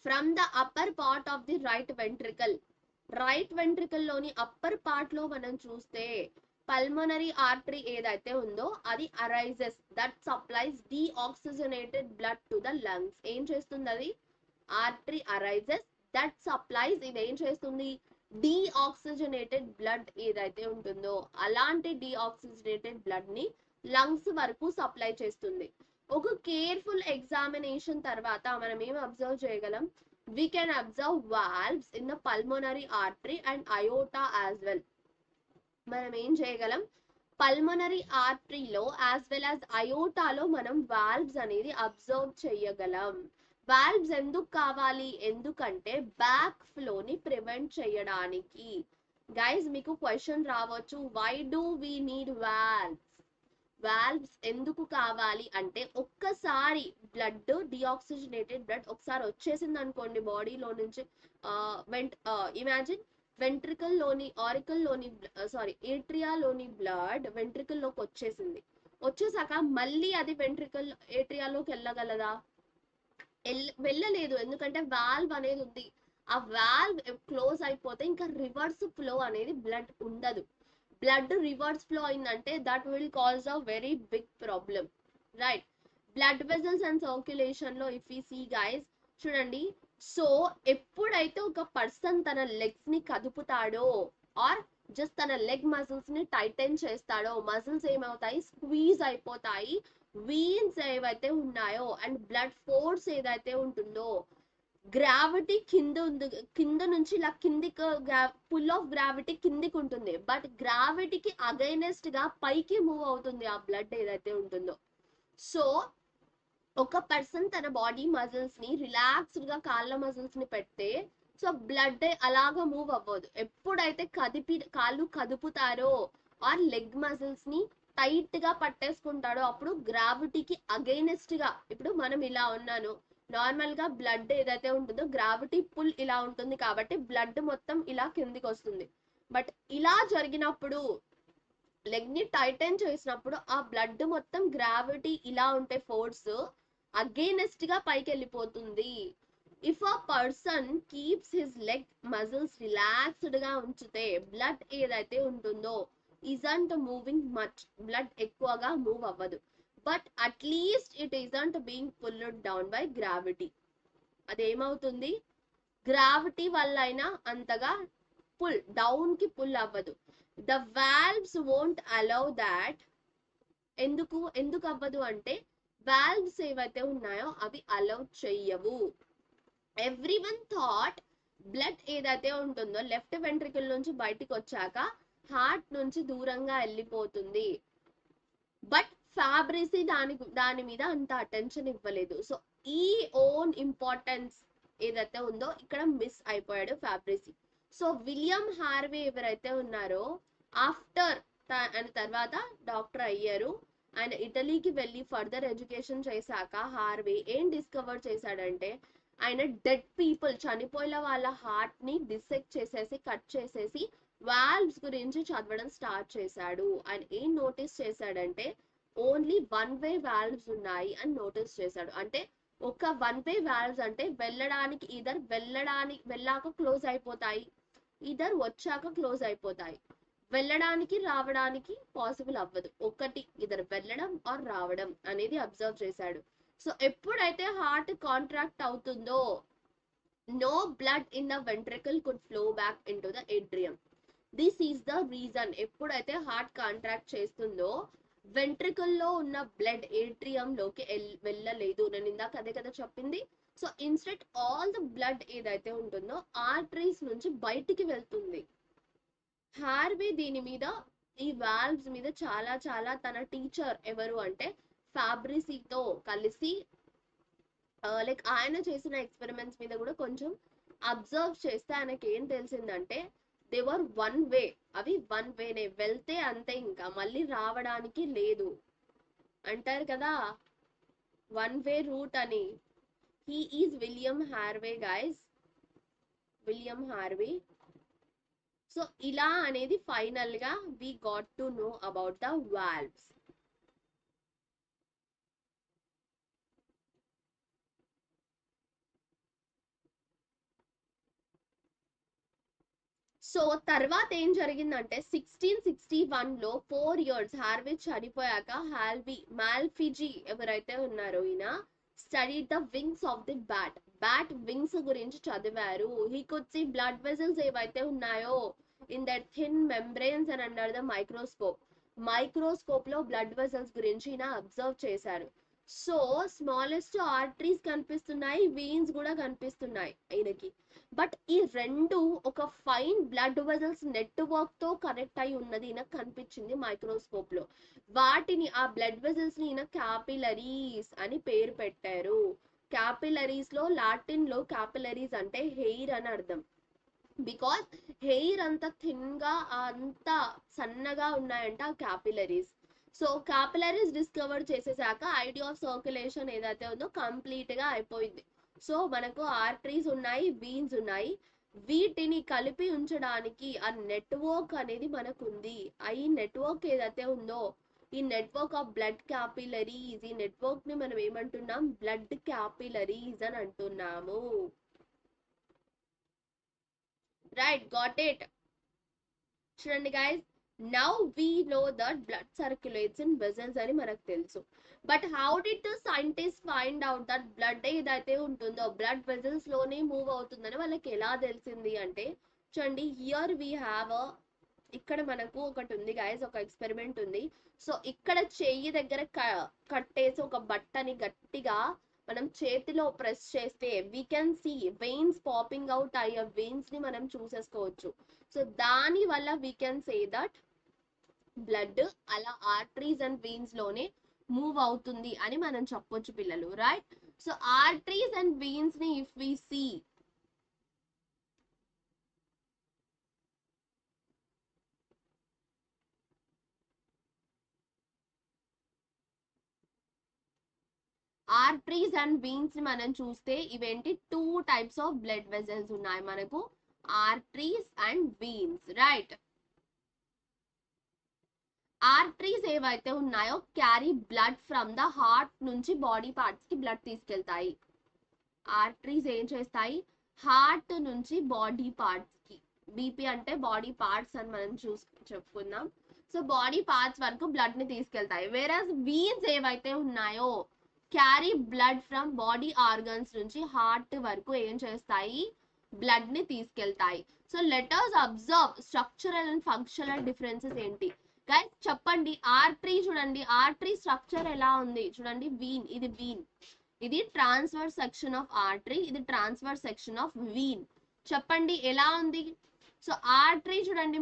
S1: From the upper part of the right ventricle, right ventricle లోని అప్పర్ పార్ట్ లో మనం చూస్తే పల్మనరీ ఆర్టరీ ఏదైతే ఉందో అది arises, that supplies deoxygenated blood to the lungs. ఏం చేస్తుంది అది? ఆర్టరీ అరైజెస్ దట్ సప్లైస్, ఇది ఏం చేస్తుంది? డీఆక్సిజనేటెడ్ బ్లడ్ ఏదైతే ఉంటుందో అలాంటి డీఆక్సిజనేటెడ్ బ్లడ్ ని లంగ్స్ వరకు సప్లై చేస్తుంది. ఒక కేర్ఫుల్ ఎగ్జామినేషన్ తర్వాత మనం ఏం అబ్జర్వ్ చేయగలం? we can observe valves in the pulmonary artery and aorta as well. మనం ఏం చేయగలం? పల్మనరీ ఆర్టరీలో యాజ్ వెల్ యాజ్ అయోటాలో మనం వాల్వ్స్ అనేది అబ్జర్వ్ చేయగలం. వాల్వ్స్ ఎందుకు కావాలి? ఎందుకంటే బ్యాక్ ఫ్లోని ప్రివెంట్ చేయడానికి. గైస్ మీకు క్వశ్చన్ రావచ్చు, why do we need valves? Valves ఎందుకు కావాలి అంటే, ఒక్కసారి బ్లడ్ డిఆక్సిజనేటెడ్ బ్లడ్ ఒకసారి వచ్చేసింది అనుకోండి బాడీలో నుంచి, ఇమాజిన్ వెంట్రికల్ లోని ఆరికల్ లోని ఏట్రియాలోని బ్లడ్ వెంట్రికల్ లోకి వచ్చేసాక మళ్ళీ అది వెంట్రికల్ ఏట్రియాలోకి వెళ్ళగలదా? వెళ్ళలేదు. ఎందుకంటే వాల్వ్ అనేది ఉంది. ఆ వాల్వ్ క్లోజ్ అయిపోతే ఇంకా రివర్స్ ఫ్లో అనేది బ్లడ్ ఉండదు. బ్లడ్ రివర్స్ ఫ్లో అయిందంటే that will cause a very big problem, right? Blood vessels and circulation లో ఇఫ్ యూ సీ గైస్, చూడండి. సో ఎప్పుడైతే ఒక పర్సన్ తన లెగ్స్ ని కదుపుతాడో ఆర్ జస్ట్ తన లెగ్ మజిల్స్ ని టైటన్ చేస్తాడో, మజిల్స్ ఏమవుతాయి? స్క్వీజ్ అయిపోతాయి. వీన్స్ ఏవైతే ఉన్నాయో అండ్ బ్లడ్ ఫోర్స్ ఏదైతే ఉంటుందో, గ్రావిటీ కింద నుంచి ఇలా కిందికి, పుల్ ఆఫ్ గ్రావిటీ కిందికి ఉంటుంది, బట్ గ్రావిటీకి అగైనెస్ట్ గా పైకి మూవ్ అవుతుంది ఆ బ్లడ్ ఏదైతే ఉంటుందో. సో ఒక పర్సన్ తన బాడీ మజిల్స్ ని రిలాక్స్డ్ గా కాళ్ళ మజిల్స్ ని పెడితే సో బ్లడ్ అలాగా మూవ్ అవ్వదు. ఎప్పుడైతే కాళ్ళు కదుపుతారో ఆర్ లెగ్ మజిల్స్ ని టైట్ గా పట్టేసుకుంటాడో అప్పుడు గ్రావిటీకి అగైనెస్ట్ గా, ఇప్పుడు మనం ఇలా ఉన్నాను, నార్మల్ గా బ్లడ్ ఏదైతే ఉంటుందో గ్రావిటీ పుల్ ఇలా ఉంటుంది కాబట్టి బ్లడ్ మొత్తం ఇలా కిందికి వస్తుంది. బట్ ఇలా జరిగినప్పుడు, లెగ్ ని టైటన్ చేసినప్పుడు ఆ బ్లడ్ మొత్తం గ్రావిటీ ఇలా ఉంటే ఫోర్స్ అగైనెస్ట్ గా పైకి వెళ్ళిపోతుంది. If a person keeps his leg muscles relaxed గా ఉంచితే బ్లడ్ ఏదైతే ఉంటుందో isn't మూవింగ్ మచ్, బ్లడ్ ఎక్కువగా మూవ్ అవ్వదు. But at least it isn't being pulled down by gravity. అదేమవుతుంది? గ్రావిటీ వల్ల అయినా అంతగా పుల్ డౌన్ కి పుల్ అవ్వదు. The valves won't allow that. ఎందుకు అవ్వదు అంటే వాల్వ్స్ ఏవైతే ఉన్నాయో అవి అలౌ చెయ్యవు. ఎవ్రీవన్ థాట్ బ్లడ్ ఏదైతే ఉంటుందో లెఫ్ట్ వెంట్రికల్ నుంచి బయటికి వచ్చాక హార్ట్ నుంచి దూరంగా వెళ్ళిపోతుంది. బట్ ఫ్యాబ్రిసీ దాని మీద అంత అటెన్షన్ ఇవ్వలేదు. సో ఈ ఓన్ ఇంపార్టెన్స్ ఏదైతే ఉందో ఇక్కడ మిస్ అయిపోయాడు ఫ్యాబ్రిసీ. సో విలియం హార్వే ఎవరైతే ఉన్నారో ఆఫ్టర్ ఆయన తర్వాత డాక్టర్ అయ్యారు. ఆయన ఇటలీకి వెళ్ళి ఫర్దర్ ఎడ్యుకేషన్ చేశాక హార్వే ఏం డిస్కవర్ చేశాడంటే ఆయన డెడ్ పీపుల్ చనిపోయిన వాళ్ళ హార్ట్ ని డిసెక్ట్ చేసేసి కట్ చేసేసి వాల్వ్స్ గురించి చదవడం స్టార్ట్ చేశాడు. ఆయన ఏం నోటీస్ చేశాడంటే ఓన్లీ వన్ వే వాల్వ్స్ ఉన్నాయి అని నోటీస్ చేశాడు. అంటే ఒక వన్ వే వాల్వ్స్ అంటే వెళ్ళడానికి వెళ్ళాక క్లోజ్ అయిపోతాయి, ఇదర్ వచ్చాక క్లోజ్ అయిపోతాయి. వెళ్ళడానికి రావడానికి పాసిబుల్ అవ్వదు, ఒకటి ఇదర్ వెళ్ళడం ఆర్ రావడం అనేది అబ్జర్వ్ చేశాడు. సో ఎప్పుడైతే హార్ట్ కాంట్రాక్ట్ అవుతుందో no blood in the ventricle could flow back in to the atrium. This is the reason. ఎప్పుడైతే హార్ట్ కాంట్రాక్ట్ చేస్తుందో వెంట్రికల్లో ఉన్న బ్లడ్ ఏట్రియం లోకి వెళ్ళలేదు. నేను ఇందాక అదే కదా చెప్పింది. So instead all the blood ఏదైతే ఉంటుందో ఆర్టరీస్ నుంచి బయటికి వెళ్తుంది. హార్వే దీని మీద ఈ వాల్వ్స్ మీద చాలా తన టీచర్ ఎవరు అంటే ఫ్యాబ్రిసీతో కలిసి లైక్ ఆయన చేసిన ఎక్స్పెరిమెంట్స్ మీద కూడా కొంచెం అబ్జర్వ్ చేస్తే ఆయనకి ఏం తెలిసిందంటే దే వర్ వన్ వే, అవి వన్ వేనే, వెళ్తే అంతే, ఇంకా మళ్ళీ రావడానికి లేదు అంటారు కదా వన్ వే రూట్ అని. He is William Harvey guys, William Harvey. So ఇలా అనేది ఫైనల్ గా we got to know about the valves. So తర్వాత ఏం జరిగిందంటే 1661 లో 4 years హార్వే చనిపోయాక మాల్ఫిజీ ఎవరైతే ఉన్నారో ఈయన study the wings of the bat wings గురించి చదివారు. He could see blood vessels ఏవైతే ఉన్నాయో in that thin membranes and under the microscope లో బ్లడ్ వెజల్స్ గురించి ఈయన అబ్జర్వ్ చేశారు. సో స్మాలెస్ట్ ఆర్టరీస్ కనిపిస్తున్నాయి, వెయిన్స్ కూడా కనిపిస్తున్నాయి ఆయనకి. బట్ ఈ రెండు ఒక ఫైన్ బ్లడ్ వెజల్స్ నెట్వర్క్ తో కనెక్ట్ అయి ఉన్నది ఈయనకు కనిపించింది మైక్రోస్కోప్ లో. వాటిని ఆ బ్లడ్ వెజల్స్ ని ఈయన క్యాపిలరీస్ అని పేరు పెట్టారు. క్యాపిలరీస్ లో లాటిన్ లో క్యాపిలరీస్ అంటే హెయిర్ అని అర్థం. బికాస్ హెయిర్ అంత థిన్ గా అంత సన్నగా ఉన్నాయంట ఆ క్యాపిలరీస్. సో క్యాపిలరీస్ డిస్కవర్ చేసేసాక ఐడియా ఆఫ్ సర్క్యులేషన్ ఏదైతే ఉందో కంప్లీట్ గా అయిపోయింది. సో మనకు ఆర్టరీస్ ఉన్నాయి, వీన్స్ ఉన్నాయి, వీటిని కలిపి ఉంచడానికి ఆ నెట్వర్క్ అనేది మనకు ఉంది. ఈ నెట్వర్క్ ఏదైతే ఉందో ఈ నెట్వర్క్ ఆఫ్ బ్లడ్ క్యాపిలరీస్, ఈ నెట్వర్క్ ని మనం ఏమంటున్నాం బ్లడ్ క్యాపిలరీస్ అని అంటున్నాము. Right, got it. చూడండి guys, now we know that blood circulates in vessels అని మనకు తెలుసు. But how did the scientist find out that blood ఏదైతే ఉంటుందో బ్లడ్ వెజల్స్ లోనే మూవ్ అవుతుందని వాళ్ళకి ఎలా తెలిసింది అంటే చూడండి, హియర్ వీ హ్యావ్ ఇక్కడ మనకు ఒకటి ఉంది గైస్, ఒక ఎక్స్పెరిమెంట్ ఉంది. సో ఇక్కడ చెయ్యి దగ్గర కట్టేసి ఒక బట్టని గట్టిగా మనం చేతిలో ప్రెస్ చేస్తే we can see veins popping out అయ్యే వెయిన్స్ ని మనం చూసేసుకోవచ్చు. సో దాని వల్ల we can say that blood అలా ఆర్టరీస్ అండ్ వెయిన్స్ లోనే మూవ్ అవుతుంది అని మనం చెప్పొచ్చు పిల్లలు. Right, so arteries and veins ని if we see arteries and veins ని మనం చూస్తే ఇవేంటి 2 types ఆఫ్ బ్లడ్ వెజల్స్ ఉన్నాయి మనకు, arteries and veins. Right, arteries ఏవైతే ఉన్నాయో carry blood from the heart నుంచి బాడీ పార్ట్స్ కి బ్లడ్ తీసుకెళ్తాయి. ఆర్టరీస్ ఏం చేస్తాయి, హార్ట్ నుంచి బాడీ పార్ట్స్ కి, బీపీ అంటే బాడీ పార్ట్స్ అని మనం చెప్పుకుందాం. సో బాడీ పార్ట్స్ వరకు బ్లడ్ ని తీసుకెళ్తాయి. వేరస్ వీన్స్ ఏవైతే ఉన్నాయో carry blood from body organs నుంచి హార్ట్ వరకు ఏం చేస్తాయి, బ్లడ్ ని తీసుకెళ్తాయి. So let us observe structural and functional differences ఏంటి గైస్ చెప్పండి. ఆర్టరీ చూడండి, ఆర్టరీ స్ట్రక్చర్ ఎలా ఉంది చూడండి, వీన్, ఇది వీన్, ఇది ట్రాన్స్వర్స్ సెక్షన్ ఆఫ్ ఆర్టరీ, ఇది ట్రాన్స్వర్స్ సెక్షన్ ఆఫ్ వీన్. చెప్పండి ఎలా ఉంది. సో ఆర్టరీ చూడండి,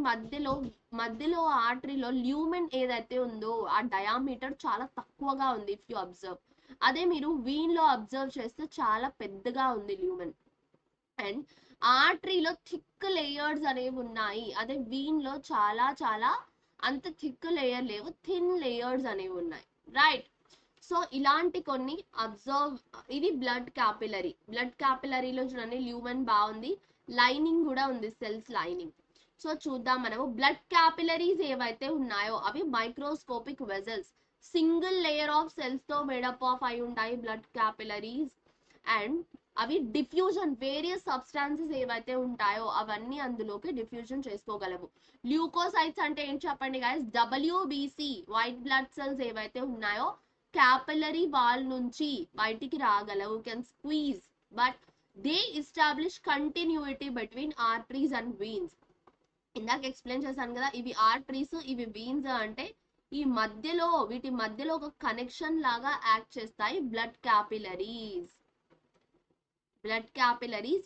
S1: మధ్యలో ఆర్టరీలో ల్యూమెన్ ఏదైతే ఉందో ఆ డయామీటర్ చాలా తక్కువగా ఉంది ఇఫ్ యూ అబ్జర్వ్. అదే మీరు వీన్ లో అబ్జర్వ్ చేస్తే చాలా పెద్దగా ఉంది ల్యూమెన్. అండ్ ఆర్టరీలో థిక్ లేయర్స్ అనేవి ఉన్నాయి, అదే వీన్ లో చాలా చాలా అంత థిక్ లేయర్ లేవు, థిన్ లేయర్స్ అనేవి ఉన్నాయి, రైట్. సో ఇలాంటి కొన్ని అబ్జర్వ్. ఇది బ్లడ్ క్యాపిలరీలో చూడండి ల్యూమెన్ బాగుంది, లైనింగ్ కూడా ఉంది, సెల్స్ లైనింగ్. సో చూద్దాం మనము బ్లడ్ క్యాపిలరీస్ ఏవైతే ఉన్నాయో అవి microscopic vessels, single layer of cells తో మేడప్ ఆఫ్ అయి ఉంటాయి బ్లడ్ క్యాపిలరీస్. అండ్ అవి డిఫ్యూజన్, వేరియస్ సబ్స్టాన్సెస్ ఏవైతే ఉంటాయో అవన్నీ అందులోకి డిఫ్యూజన్ చేసుకోగలవు. ల్యూకోసైట్స్ అంటే ఏంటి చెప్పండి guys? WBC white blood cells ఏవైతే ఉన్నాయో క్యాపిలరీ వాల్ నుంచి బయటికి రాగలవు, can squeeze, but they establish continuity between arteries and veins. ఇందాక ఎక్స్ప్లెయిన్ చేశాను కదా, ఇవి ఆర్టరీస్ ఇవి వీన్స్ అంటే వీటి మధ్యలో ఒక కనెక్షన్ లాగా యాక్ట్ చేస్తాయి బ్లడ్ క్యాపిలరీస్.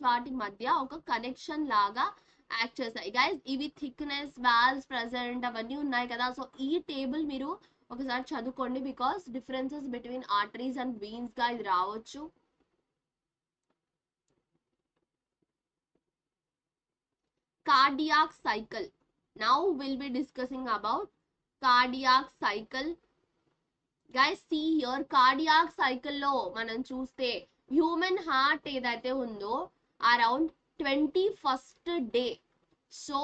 S1: వాటి మధ్య ఒక కనెక్షన్ లాగా యాక్ట్ చేస్తాయి గైస్. ఇవి థిక్నెస్, వాల్వ్స్ ప్రెసెంట్ అవన్నీ ఉన్నాయి కదా. సో ఈ టేబుల్ మీరు ఒకసారి చదువుకోండి, because differences between arteries and veins గా ఇది రావచ్చు. Cardiac cycle. Now will be discussing about cardiac cycle. Guys see here, cardiac cycle లో మనం చూస్తే హ్యూమన్ హార్ట్ ఏదైతే ఉందో around 21st day, so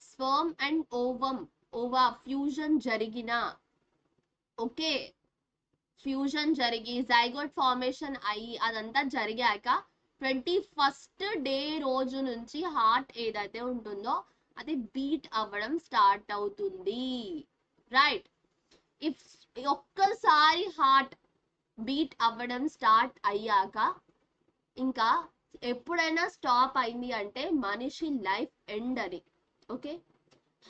S1: sperm and ova fusion జరిగిన, ఓకే, ఫ్యూజన్ జరిగి జైగోట్ ఫార్మేషన్ అయ్యి అదంతా జరిగాక 21st డే రోజు నుంచి హార్ట్ ఏదైతే ఉంటుందో అది బీట్ అవ్వడం స్టార్ట్ అవుతుంది, రైట్. ఇఫ్ ఒక్కసారి హార్ట్ బీట్ అవ్వడం స్టార్ట్ అయ్యాక ఇంకా ఎప్పుడైనా స్టాప్ అయింది అంటే మనిషి లైఫ్ ఎండ్ అని, ఓకే.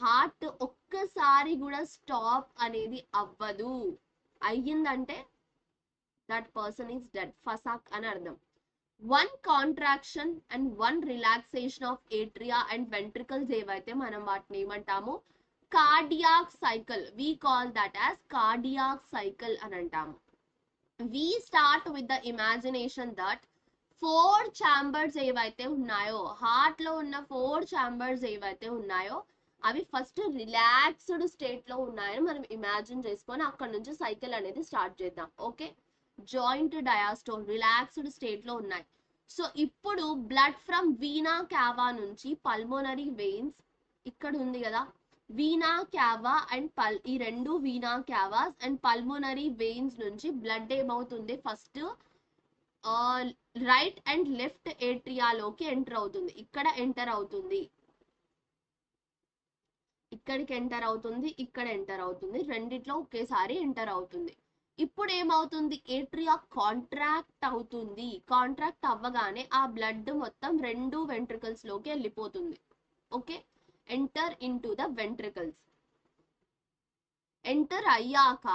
S1: హార్ట్ ఒక్కసారి కూడా స్టాప్ అనేది అవ్వదు, అయ్యిందంటే దట్ పర్సన్ ఈస్ డెడ్, ఫసాక్ అని అర్థం. One contraction and one relaxation of atria and ventricles ఏవైతే మనం వాటిని ఏమంటాము, cardiac cycle, we call that as cardiac cycle అని అంటాము. We start with the imagination that 4 chambers ఏవైతే ఉన్నాయో, హార్ట్ లో ఉన్న 4 chambers ఏవైతే ఉన్నాయో అవి ఫస్ట్ రిలాక్స్డ్ స్టేట్ లో ఉన్నాయని మనం ఇమాజిన్ చేసుకొని అక్కడ నుంచి సైకిల్ అనేది స్టార్ట్ చేద్దాం, okay. Joint diastole relaxed state లో ఉన్నాయి. సో ఇప్పుడు బ్లడ్ ఫ్రమ్ వీనా క్యావా నుంచి పల్మోనరీ వెయిన్స్, ఇక్కడ ఉంది కదా వీనా క్యావా అండ్ ఈ రెండు vena cavas and pulmonary veins నుంచి బ్లడ్ ఏమవుతుంది, ఫస్ట్ రైట్ అండ్ లెఫ్ట్ ఏట్రియాలోకి ఎంటర్ అవుతుంది. ఇక్కడ ఎంటర్ అవుతుంది, ఇక్కడికి ఎంటర్ అవుతుంది, ఇక్కడ ఎంటర్ అవుతుంది, రెండిట్లో ఒకేసారి ఎంటర్ అవుతుంది. ఇప్పుడు ఏమవుతుంది, ఏట్రియా కాంట్రాక్ట్ అవుతుంది. కాంట్రాక్ట్ అవ్వగానే ఆ బ్లడ్ మొత్తం 2 వెంట్రికల్స్ లోకి వెళ్ళిపోతుంది, okay. Enter into the ventricles. Enter అయ్యాక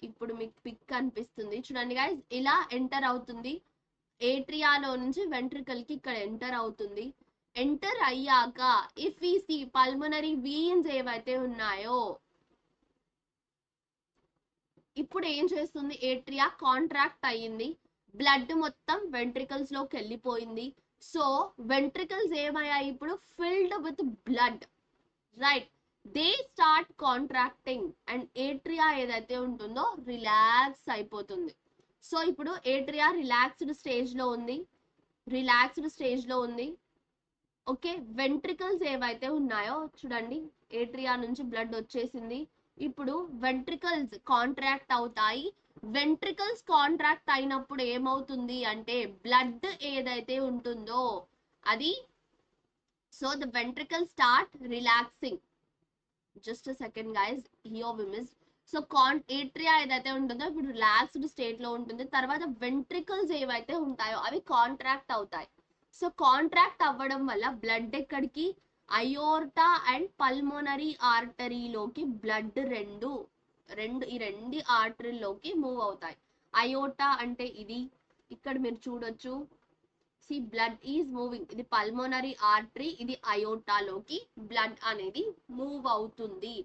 S1: ఇప్పుడు మీకు పిక్ కనిపిస్తుంది చూడండి గైస్, ఇలా ఎంటర్ అవుతుంది. ఏట్రియాలో నుంచి వెంట్రికల్ కి ఇక్కడ ఎంటర్ అవుతుంది. ఎంటర్ అయ్యాక if we see pulmonary veins ఏవైతే ఉన్నాయో ఇప్పుడు ఏం చేస్తుంది, ఏట్రియా కాంట్రాక్ట్ అయ్యింది, బ్లడ్ మొత్తం వెంట్రికల్స్ లోకి వెళ్ళిపోయింది. సో వెంట్రికల్స్ ఏమయ్యాయి ఇప్పుడు, filled with blood, right. They start contracting and atria ఏదైతే ఉంటుందో రిలాక్స్ అయిపోతుంది. సో ఇప్పుడు ఏట్రియా రిలాక్స్డ్ స్టేజ్ లో ఉంది, ఓకే. వెంట్రికల్స్ ఏవైతే ఉన్నాయో చూడండి, ఏట్రియా నుంచి బ్లడ్ వచ్చేసింది, ఇప్పుడు వెంట్రికల్స్ కాంట్రాక్ట్ అవుతాయి. వెంట్రికల్స్ కాంట్రాక్ట్ అయినప్పుడు ఏమవుతుంది అంటే బ్లడ్ ఏదైతే ఉంటుందో అది, so the ventricle start relaxing. Just second guys, here we miss. So atria ఏదైతే ఉంటుందో ఇప్పుడు రిలాక్స్డ్ స్టేట్ లో ఉంటుంది. తర్వాత వెంట్రికల్స్ ఏవైతే ఉంటాయో అవి కాంట్రాక్ట్ అవుతాయి. సో కాంట్రాక్ట్ అవ్వడం వల్ల బ్లడ్ ఎక్కడికి, అయోర్టా అండ్ పల్మోనరీ ఆర్టరీలోకి బ్లడ్ ఈ రెండు ఆర్టరీలోకి మూవ్ అవుతాయి. అయోటా అంటే ఇది, ఇక్కడ మీరు చూడొచ్చు. సి బ్లడ్ ఈజ్ మూవింగ్, ఇది పల్మోనరీ ఆర్టరీ, ఇది అయోటాలోకి బ్లడ్ అనేది మూవ్ అవుతుంది.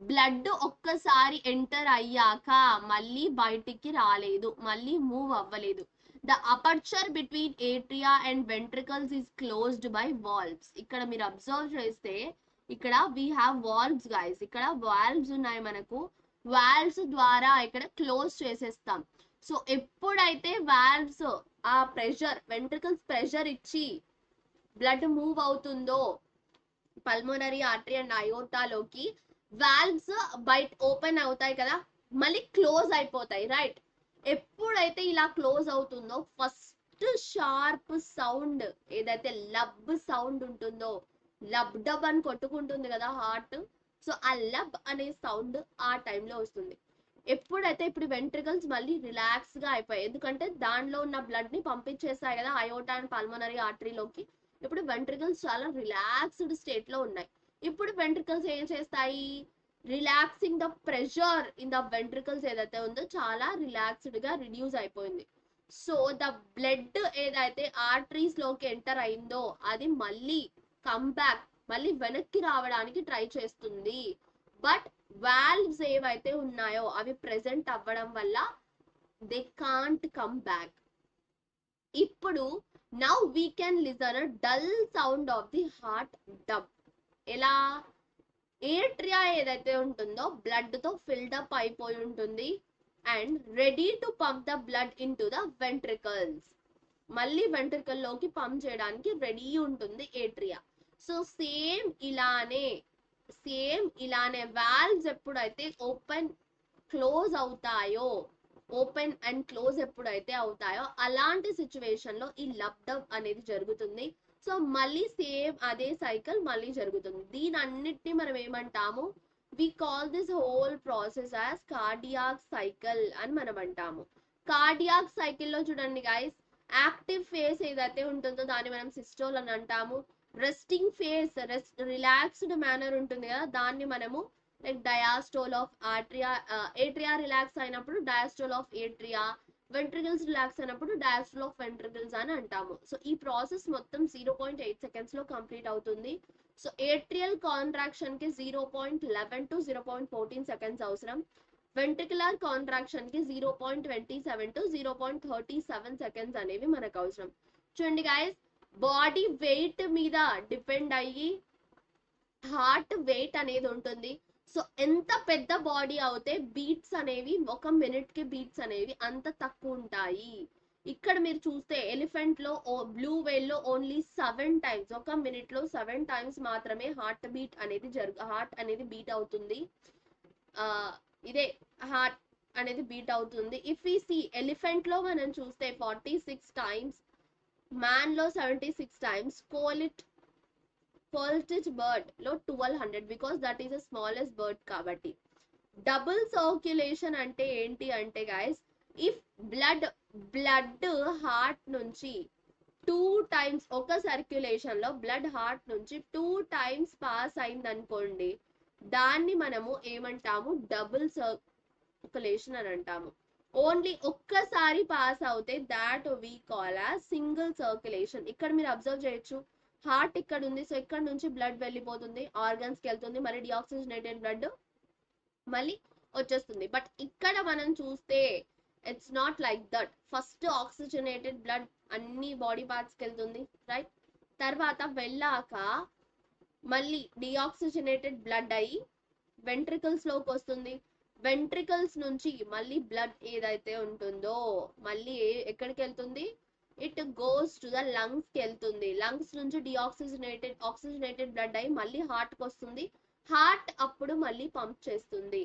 S1: బ్లడ్ ఒక్కసారి ఎంటర్ అయ్యాక మళ్ళీ బయటికి రాలేదు, మళ్ళీ మూవ్ అవ్వలేదు. The aperture between atria and ventricles is closed by valves. ఇక్కడ మీరు అబ్జర్వ్ చేస్తే ఇక్కడ వీ హ్యావ్ వాల్వ్స్ గైస్, ఇక్కడ వాల్వ్స్ ఉన్నాయి మనకు, వాల్వ్స్ ద్వారా ఇక్కడ క్లోజ్ చేసేస్తాం. సో ఎప్పుడైతే వాల్వ్స్ ఆ ప్రెషర్, వెంట్రికల్స్ ప్రెషర్ ఇచ్చి బ్లడ్ మూవ్ అవుతుందో పల్మోనరీ ఆర్టరీ అండ్ అయోర్టాలోకి, వాల్వ్స్ బయట ఓపెన్ అవుతాయి కదా, మళ్ళీ క్లోజ్ అయిపోతాయి, రైట్. ఎప్పుడైతే ఇలా క్లోజ్ అవుతుందో ఫస్ట్ షార్ప్ సౌండ్ ఏదైతే లబ్ సౌండ్ ఉంటుందో, లబ్ డబ్ అని కొట్టుకుంటుంది కదా హార్ట్, సో ఆ లబ్ అనే సౌండ్ ఆ టైంలో వస్తుంది. ఎప్పుడైతే ఇప్పుడు వెంట్రికల్స్ మళ్ళీ రిలాక్స్ గా అయిపోయాయి, ఎందుకంటే దానిలో ఉన్న బ్లడ్ ని పంపించేస్తాయి కదా అయోటా అండ్ పల్మోనరీ ఆర్టరీలోకి. ఇప్పుడు వెంట్రికల్స్ చాలా రిలాక్స్డ్ స్టేట్ లో ఉన్నాయి. ఇప్పుడు వెంట్రికల్స్ ఏం చేస్తాయి, relaxing the pressure in the ventricles ఏదైతే ఉందో చాలా రిలాక్స్డ్ గా రిడ్యూస్ అయిపోయింది. సో ద బ్లడ్ ఏదైతే ఆర్టరీస్ లోకి ఎంటర్ అయిందో అది మళ్ళీ కమ్ బ్యాక్, మళ్ళీ వెనక్కి రావడానికి ట్రై చేస్తుంది. బట్ వాల్వ్స్ ఏవైతే ఉన్నాయో అవి ప్రెసెంట్ అవ్వడం వల్ల దే కాంట్ కమ్ బ్యాక్. ఇప్పుడు now we can listen a dull sound of the heart dub. ఎలా, ఏట్రియా ఏదైతే ఉంటుందో బ్లడ్ తో ఫిల్డ్ అప్ అయిపోయి ఉంటుంది and ready to pump the blood in to the ventricles. మళ్ళీ వెంట్రికల్ లోకి పంప్ చేయడానికి రెడీ ఉంటుంది ఏట్రియా. సో సేమ్ ఇలానే వాల్వ్స్ ఎప్పుడైతే ఓపెన్ క్లోజ్ అవుతాయో, ఓపెన్ అండ్ క్లోజ్ ఎప్పుడైతే అవుతాయో అలాంటి సిచ్యువేషన్ లో ఈ లబ్డబ్ అనేది జరుగుతుంది. సో మళ్ళీ సేమ్ అదే సైకిల్ మళ్ళీ జరుగుతుంది. దీని అన్నిటిని మనం ఏమంటాము, we call this whole process as cardiac cycle అని మనం అంటాము. కార్డియాక్ సైకిల్ లో చూడండి గైస్, యాక్టివ్ ఫేస్ ఏదైతే ఉంటుందో దాన్ని మనం సిస్టోల్ అని అంటాము. రెస్టింగ్ ఫేస్, రిలాక్స్డ్ మేనర్ ఉంటుంది కదా, దాన్ని మనము like diastole of atria, atria relax అయినప్పుడు diastole of atria, ventricles relax అయినప్పుడు డయాస్టోల్ ఆఫ్ వెంట్రికల్స్ అని అంటాము. సో ఈ ప్రాసెస్ మొత్తం 0.8 సెకండ్స్ లో కంప్లీట్ అవుతుంది. సో ఏట్రియల్ కాంట్రాక్షన్ కి 0.11 టు 0.14 సెకండ్స్ అవసరం. వెంట్రికులర్ కాంట్రాక్షన్ కి 0.27 టు 0.37 సెకండ్స్ అనేవి మనకు అవసరం. చూడండి గైస్, బాడీ వెయిట్ మీద డిపెండ్ అయ్యి హార్ట్ వెయిట్ అనేది ఉంటుంది. సో ఎంత పెద్ద బాడీ అవుతే బీట్స్ అనేవి, ఒక మినిట్ కి బీట్స్ అనేవి అంత తక్కువ ఉంటాయి. ఇక్కడ మీరు చూస్తే ఎలిఫెంట్ లో, బ్లూ వేల్ లో ఓన్లీ 7 టైమ్స్, ఒక మినిట్ లో 7 టైమ్స్ మాత్రమే హార్ట్ అనేది బీట్ అవుతుంది. ఇదే హార్ట్ అనేది బీట్ అవుతుంది. ఇఫ్ వి సి ఎలిఫెంట్ లో మనం చూస్తే 46 టైమ్స్, మ్యాన్ లో 76 టైమ్స్, కోల్టిచ్ బర్డ్ లో 1200, because that is the smallest bird కాబట్టి. డబుల్ సర్క్యులేషన్ అంటే ఏంటి అంటే గైస్, ఇఫ్ బ్లడ్ హార్ట్ నుంచి 2 టైమ్స్, ఒక సర్క్యులేషన్ లో బ్లడ్ హార్ట్ నుంచి 2 టైమ్స్ పాస్ అయింది అనుకోండి, దాన్ని మనము ఏమంటాము, డబుల్ సర్క్యులేషన్ అని అంటాము. ఓన్లీ ఒక్కసారి పాస్ అవుతే that we call as single circulation. ఇక్కడ మీరు అబ్జర్వ్ చేయొచ్చు, హార్ట్ ఇక్కడ ఉంది, సో ఇక్కడ నుంచి బ్లడ్ వెళ్ళిపోతుంది, ఆర్గన్స్ కి వెళ్తుంది, మళ్ళీ డిఆక్సిజనేటెడ్ బ్లడ్ మళ్ళీ వచ్చేస్తుంది. బట్ ఇక్కడ మనం చూస్తే it's not like that. First oxygenated blood అన్ని బాడీ పార్ట్స్ కి వెళ్తుంది, రైట్. తర్వాత వెళ్ళాక మళ్ళీ డిఆక్సిజనేటెడ్ బ్లడ్ అయ్యి వెంట్రికల్స్ లోకి వస్తుంది. వెంట్రికల్స్ నుంచి మళ్ళీ బ్లడ్ ఏదైతే ఉంటుందో మళ్ళీ ఎక్కడికి వెళ్తుంది, it goes to the lungs కి వెళ్తుంది. లంగ్స్ నుంచి ఆక్సిజనేటెడ్ బ్లడ్ అయ్యి మళ్ళీ హార్ట్ కి వస్తుంది. హార్ట్ అప్పుడు మళ్ళీ పంప్ చేస్తుంది.